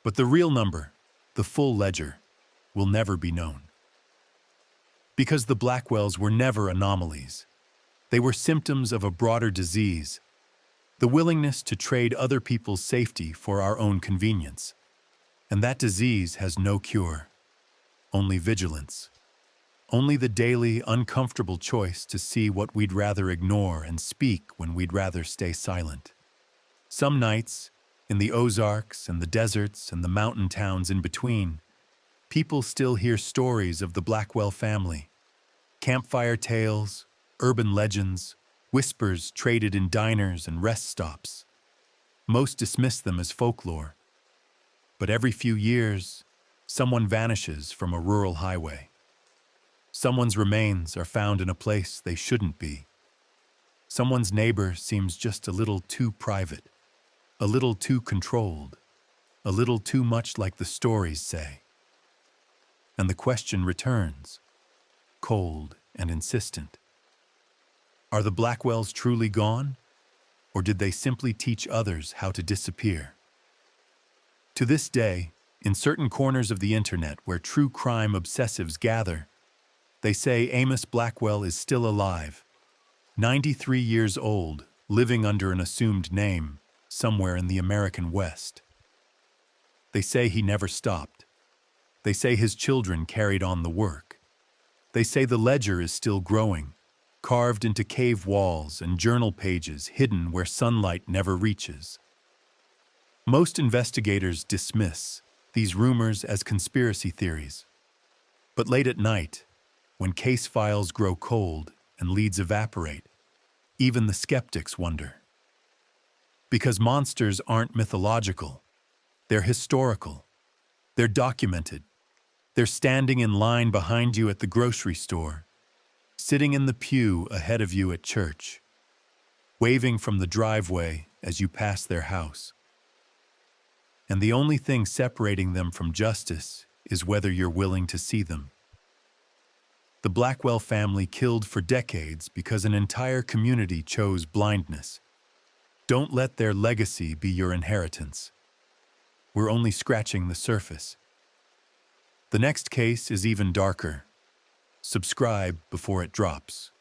But the real number, the full ledger, will never be known. Because the Blackwells were never anomalies. They were symptoms of a broader disease, the willingness to trade other people's safety for our own convenience. And that disease has no cure, only vigilance. Only the daily, uncomfortable choice to see what we'd rather ignore and speak when we'd rather stay silent. Some nights, in the Ozarks and the deserts and the mountain towns in between, people still hear stories of the Blackwell family. Campfire tales, urban legends, whispers traded in diners and rest stops. Most dismiss them as folklore. But every few years, someone vanishes from a rural highway. Someone's remains are found in a place they shouldn't be. Someone's neighbor seems just a little too private, a little too controlled, a little too much like the stories say. And the question returns, cold and insistent. Are the Blackwells truly gone, or did they simply teach others how to disappear? To this day, in certain corners of the internet where true crime obsessives gather, they say Amos Blackwell is still alive, 93 years old, living under an assumed name, somewhere in the American West. They say he never stopped. They say his children carried on the work. They say the ledger is still growing, carved into cave walls and journal pages hidden where sunlight never reaches. Most investigators dismiss these rumors as conspiracy theories. But late at night, when case files grow cold and leads evaporate, even the skeptics wonder. Because monsters aren't mythological, they're historical, they're documented. They're standing in line behind you at the grocery store, sitting in the pew ahead of you at church, waving from the driveway as you pass their house. And the only thing separating them from justice is whether you're willing to see them. The Blackwell family killed for decades because an entire community chose blindness. Don't let their legacy be your inheritance. We're only scratching the surface. The next case is even darker. Subscribe before it drops.